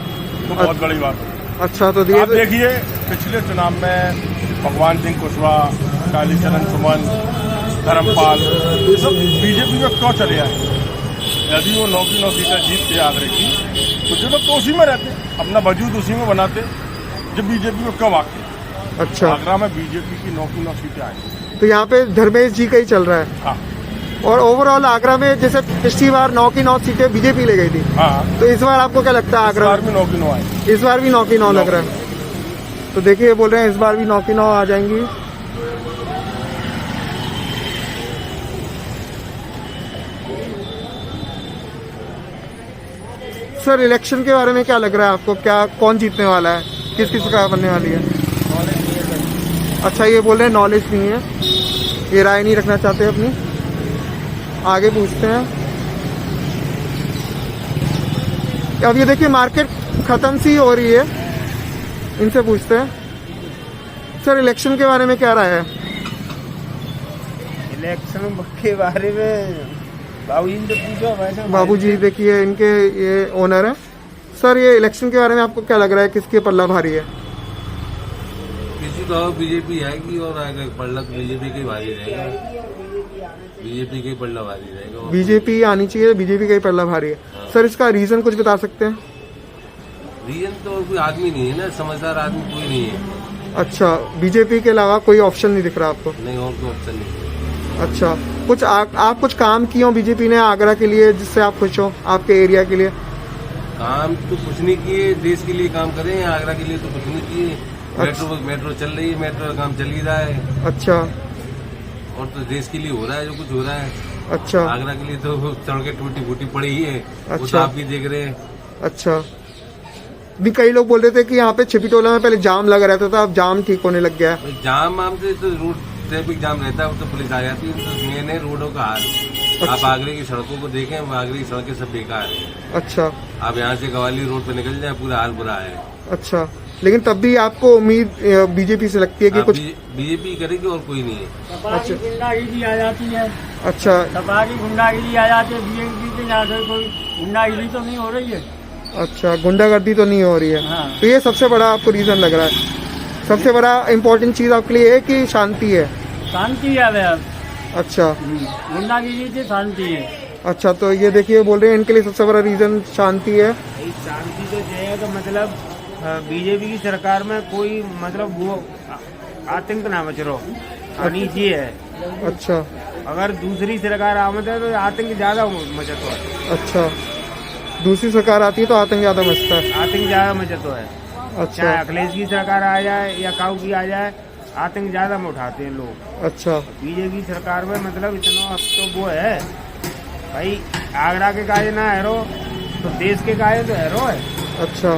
तो बहुत बड़ी बात है। अच्छा, तो आप देखिए पिछले चुनाव में भगवान सिंह कुशवाहा, कालीचरण सुमन, धर्मपाल, ये सब बीजेपी में क्यों चले आए? यदि वो 9 की 9 सीटें जीतते आगरे की, तो जो लोग तो उसी में रहते, अपना वजूद उसी में बनाते, जब बीजेपी में क्यों भागते? अच्छा, आगरा में बीजेपी की 9 की 9 सीटें आई। तो यहाँ पे धर्मेश जी का ही चल रहा है। हाँ, और ओवरऑल आगरा में जैसे पिछली बार 9 की 9 सीटें बीजेपी ले गई थी, हाँ, तो इस बार आपको क्या लगता है? आगरा में 9 की 9 आई। इस बार भी 9 की 9 लग रहा है। तो देखिए, बोल रहे हैं इस बार भी 9 की 9 आ जाएंगी। सर, इलेक्शन के बारे में क्या लग रहा है आपको? क्या कौन जीतने वाला है? किस सरकार बनने वाली है? अच्छा, ये बोल रहे हैं नॉलेज नहीं है, ये राय नहीं रखना चाहते अपनी। आगे पूछते हैं। अब ये देखिए, मार्केट खत्म सी हो रही है, इनसे पूछते हैं। सर, इलेक्शन के बारे में क्या राय है? इलेक्शन के बारे में बाबूजी से पूछो। वैसे बाबूजी देखिए, इनके ये ओनर है। सर, ये इलेक्शन के बारे में आपको क्या लग रहा है, किसके पल्ला भारी है? किसी का बीजेपी आएगी और आएगा, पल्ला तो बीजेपी के भारी रहेगा। बीजेपी के पल्ला भारी रहेगा। बीजेपी आनी चाहिए, बीजेपी का ही पल्ला भारी है। हाँ। सर, इसका रीजन कुछ बता सकते हैं? रीजन तो कोई आदमी नहीं है ना, समझदार आदमी कोई नहीं है। अच्छा, बीजेपी के अलावा कोई ऑप्शन नहीं दिख रहा आपको? नहीं, और कोई ऑप्शन नहीं। अच्छा, कुछ आप कुछ काम किए हो बीजेपी ने आगरा के लिए जिससे आप खुश हो, आपके एरिया के लिए? काम तो कुछ नहीं किए, देश के लिए काम करें, आगरा के लिए तो कुछ नहीं किए। मेट्रो चल रही है, मेट्रो का काम चल ही रहा है। अच्छा, और तो देश के लिए हो रहा है जो कुछ हो रहा है। अच्छा, आगरा के लिए तो सड़कें टूटी फूटी पड़ी ही है। वो तो अच्छा, आप भी देख रहे हैं। अच्छा, भी कई लोग बोल रहे थे कि यहाँ पे छिपीटोला में पहले जाम लगा रहता था, अब जाम ठीक होने लग गया है। जाम आम से तो रोड ट्रैफिक जाम रहता है, वो तो पुलिस आ जाती है। तो मेन है रोडों का हाल। अच्छा। आप आगरे की सड़कों को देखें, आगरे की सड़कें सब बेकार है। अच्छा, आप यहाँ से ग्वालियर रोड पे निकल जाए, पूरा हाल बुरा है। अच्छा, लेकिन तब भी आपको उम्मीद बीजेपी से लगती है कि कुछ बीजेपी करेगी और कोई नहीं है। अच्छा, गुंडागिरी आ जाती है। अच्छा, सपा की गुंडागिरी आ जाती है, बीजेपी के यहाँ से कोई गुंडागिरी तो नहीं हो रही है। अच्छा, गुंडागर्दी तो नहीं हो रही है। हाँ। तो ये सबसे बड़ा आपको रीजन लग रहा है? सबसे बड़ा इम्पोर्टेंट चीज आपके लिए है कि शांति है? शांति है भैया। अच्छा, गुंडागिरी से शांति है। अच्छा, तो ये देखिए, बोल रहे हैं इनके लिए सबसे बड़ा रीजन शांति है। शांति तो चाहिए, तो मतलब बीजेपी की सरकार में कोई मतलब वो आतंक ना मच रहा, नीचे है। अच्छा, अगर दूसरी सरकार आमद है तो आतंक ज्यादा मचत है। अच्छा, दूसरी सरकार आती है तो आतंक ज्यादा मचता है। आतंक ज्यादा मचत है। अच्छा, चाहे अखिलेश की सरकार आ जाए या काऊ की आ जाए, आतंक ज्यादा में उठाते हैं लोग। अच्छा, बीजेपी सरकार में मतलब इतना अब तो वो है भाई, आगरा के काजे ना हैरो तो देश के काजे तो हैरो है। अच्छा,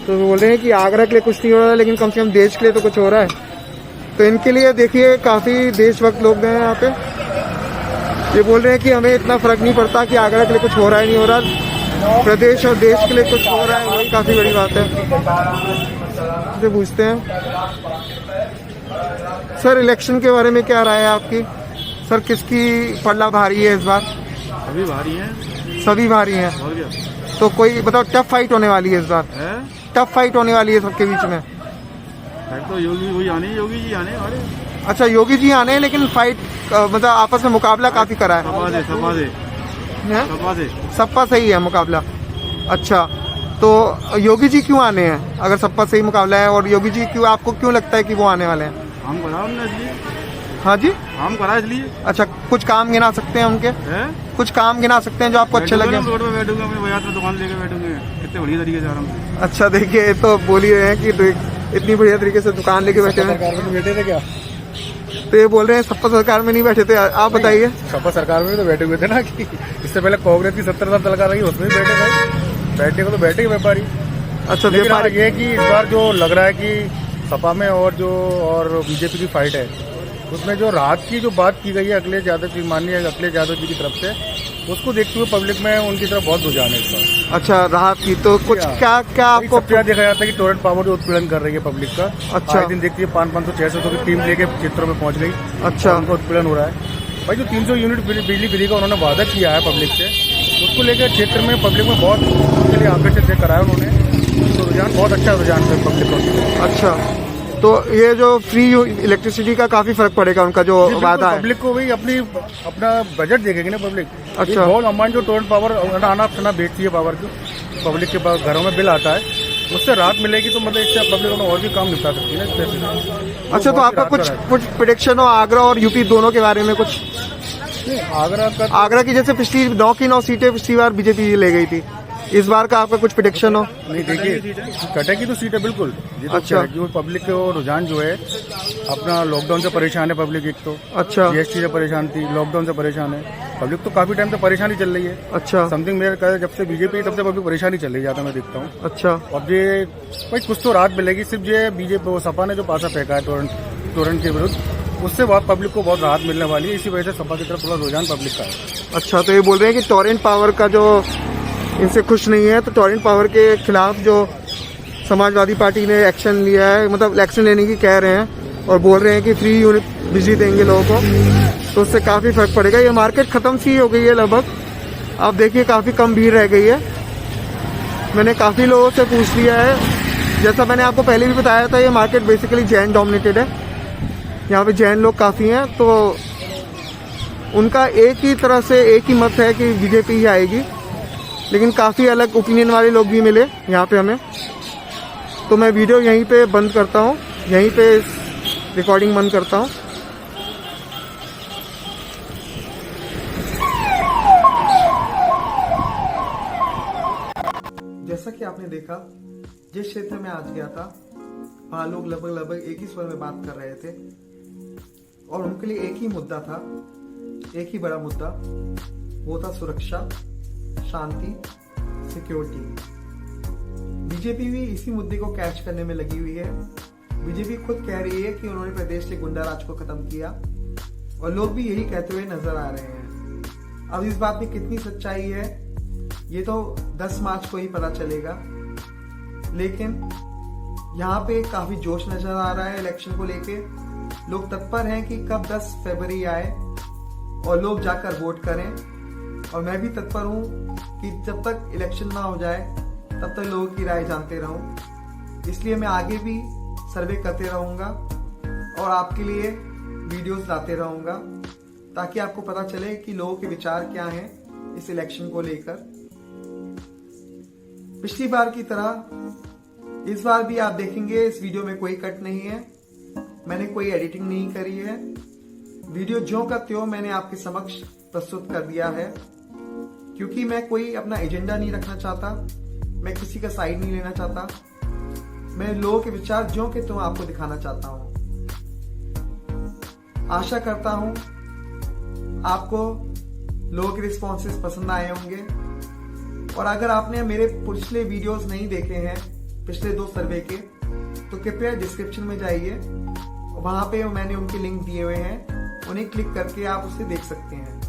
तो बोल रहे हैं कि आगरा के लिए कुछ नहीं हो रहा है, लेकिन कम से कम देश के लिए तो कुछ हो रहा है। तो इनके लिए देखिए काफी देशभक्त लोग हैं यहाँ पे। ये बोल रहे हैं कि हमें इतना फर्क नहीं पड़ता कि आगरा के लिए कुछ हो रहा है नहीं हो रहा, प्रदेश और देश के लिए कुछ हो रहा है, वही काफी बड़ी बात है। इसे पूछते हैं सर, इलेक्शन के बारे में क्या राय है आपकी? सर, किसकी पल्ला भारी है इस बार? सभी भारी हैं। सभी भारी हैं। और क्या? तो कोई बताओ, टफ फाइट होने वाली है इस बार? टफ फाइट होने वाली है सबके बीच में। तो योगी जी आने वाले। अच्छा, योगी जी आने हैं, लेकिन फाइट मतलब आपस में मुकाबला काफी करा है। सपा सही है मुकाबला। अच्छा, तो योगी जी क्यों आने हैं? अगर सपा सही मुकाबला है और योगी जी क्यों, आपको क्यों लगता है कि वो आने वाले हैं? हम करा हमने इसलिए। हाँ जी, हम करा इसलिए। अच्छा, कुछ काम गिना सकते हैं उनके? कुछ काम गिना सकते हैं जो आपको अच्छे लगे? रोड में बैठूंगा, अपने बाजार में दुकान लेकर बैठूंगे, कितने बढ़िया तरीके से आराम से। अच्छा, देखिए तो बोल ही रहे हैं कि इतनी बढ़िया तरीके से दुकान लेके बैठे हैं। बैठे थे क्या? तो ये बोल रहे हैं सपा सरकार में नहीं बैठे थे। आप बताइए। सपा सरकार में तो बैठे हुए थे ना, कि इससे पहले कांग्रेस की 70 साल सरकार रही, उसमें भी बैठे थे। बैठे को तो बैठे ही व्यापारी। अच्छा, व्यापारी ये कि इस बार जो लग रहा है कि सपा में और बीजेपी की फाइट है, उसमें जो राहत की जो बात की गई है अखिलेश यादव जी, माननीय अखिलेश यादव जी की तरफ से, उसको देखते हुए पब्लिक में उनकी तरफ बहुत रुझान है इस बार। अच्छा, राहत की तो कुछ क्या आपको क्या देखा जाता है कि टोरेंट पावर जो उत्पीड़न कर रही है पब्लिक का। अच्छा, दिन देखती है 500 600 की टीम लेके क्षेत्रों में पहुंच गई। अच्छा, उनका उत्पीड़न हो रहा है भाई। जो 300 यूनिट बिजली फ्री का उन्होंने वादा किया है पब्लिक से, उसको लेकर क्षेत्र में पब्लिक में बहुत उसके लिए आकर्षित चेक कराया उन्होंने। तो रुझान बहुत अच्छा रुझान है पब्लिक को। अच्छा, तो ये जो फ्री इलेक्ट्रिसिटी का काफी फर्क पड़ेगा उनका जो वादा है। पब्लिक को भी अपना बजट देखेगी ना पब्लिक। अच्छा, बहुत अमाउंट जो टोरेंट पावर अनाप बेचती है पावर जो पब्लिक के घरों में बिल आता है, उससे राहत मिलेगी। तो मतलब इससे पब्लिक और भी काम निपटा सकती है ना। अच्छा, तो आपका कुछ प्रेडिक्शन हो आगरा और यूपी दोनों के बारे में? कुछ आगरा की जैसे पिछली 9 की 9 सीटें पिछली बार बीजेपी ले गई थी, इस बार का आपका कुछ प्रेडिक्शन हो? नहीं, देखिए कटेगी तो सीटें बिल्कुल। अच्छा, जो पब्लिक के रुझान जो है, अपना लॉकडाउन से परेशान है पब्लिक एक तो। अच्छा, जीएसटी से परेशान थी, लॉकडाउन से परेशान है पब्लिक, तो काफी टाइम से परेशानी चल रही है। अच्छा, समथिंग मेरे कहते जब से बीजेपी तब से पब्लिक परेशानी चल रही जाता मैं देखता हूँ। अच्छा, अब ये भाई कुछ तो राहत मिलेगी। सिर्फ ये बीजेपी सपा ने जो पासा फेंका है टोरेंट के विरुद्ध, उससे बहुत पब्लिक को बहुत राहत मिलने वाली है। इसी वजह से सपा की तरफ थोड़ा रुझान पब्लिक का है। अच्छा, तो ये बोल रहे हैं कि टोरेंट पावर का जो इनसे खुश नहीं है, तो टोरेंट पावर के खिलाफ जो समाजवादी पार्टी ने एक्शन लिया है, मतलब एक्शन लेने की कह रहे हैं और बोल रहे हैं कि फ्री यूनिट बिजली देंगे लोगों को, तो उससे काफी फर्क पड़ेगा। ये मार्केट खत्म सी हो गई है लगभग। आप देखिए काफी कम भीड़ रह गई है। मैंने काफी लोगों से पूछ लिया है, जैसा मैंने आपको पहले भी बताया था, ये मार्केट बेसिकली जैन डोमिनेटेड है। यहाँ पे जैन लोग काफी हैं, तो उनका एक ही तरह से एक ही मत है कि बीजेपी ही आएगी, लेकिन काफी अलग ओपिनियन वाले लोग भी मिले यहाँ पे हमें। तो मैं वीडियो यहीं पे बंद करता हूँ, यहीं पे रिकॉर्डिंग बंद करता हूँ। जैसा कि आपने देखा, जिस क्षेत्र में आज गया था, वहां लोग लगभग एक ही स्वर में बात कर रहे थे और उनके लिए एक ही मुद्दा था, एक ही बड़ा मुद्दा, वो था सुरक्षा, शांति, सिक्योरिटी। बीजेपी भी इसी मुद्दे को कैच करने में लगी हुई है। बीजेपी खुद कह रही है कि उन्होंने प्रदेश से गुंडा राज को खत्म किया और लोग भी यही कहते हुए नजर आ रहे हैं। अब इस बात में कितनी सच्चाई है ये तो 10 मार्च को ही पता चलेगा, लेकिन यहाँ पे काफी जोश नजर आ रहा है इलेक्शन को लेके। लोग तत्पर हैं कि कब 10 फरवरी आए और लोग जाकर वोट करें, और मैं भी तत्पर हूं कि जब तक इलेक्शन ना हो जाए तब तक लोगों की राय जानते रहूं। इसलिए मैं आगे भी सर्वे करते रहूंगा और आपके लिए वीडियोस लाते रहूंगा, ताकि आपको पता चले कि लोगों के विचार क्या हैं इस इलेक्शन को लेकर। पिछली बार की तरह इस बार भी आप देखेंगे इस वीडियो में कोई कट नहीं है, मैंने कोई एडिटिंग नहीं करी है। वीडियो ज्यों का त्यों मैंने आपके समक्ष प्रस्तुत कर दिया है, क्योंकि मैं कोई अपना एजेंडा नहीं रखना चाहता, मैं किसी का साइड नहीं लेना चाहता। मैं लोगों के विचार ज्यों के त्यों आपको दिखाना चाहता हूं। आशा करता हूं आपको लोगों के रिस्पॉन्सेस पसंद आए होंगे, और अगर आपने मेरे पिछले वीडियोस नहीं देखे हैं, पिछले 2 सर्वे के, तो कृपया डिस्क्रिप्शन में जाइए, वहां पे मैंने उनके लिंक दिए हुए हैं, उन्हें क्लिक करके आप उसे देख सकते हैं।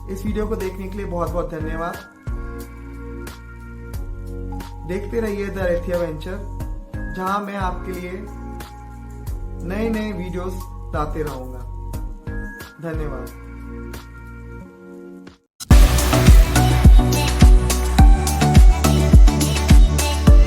इस वीडियो को देखने के लिए बहुत बहुत धन्यवाद। देखते रहिए द रेथिया वेंचर, जहां मैं आपके लिए नए नए वीडियोस लाते रहूंगा। धन्यवाद।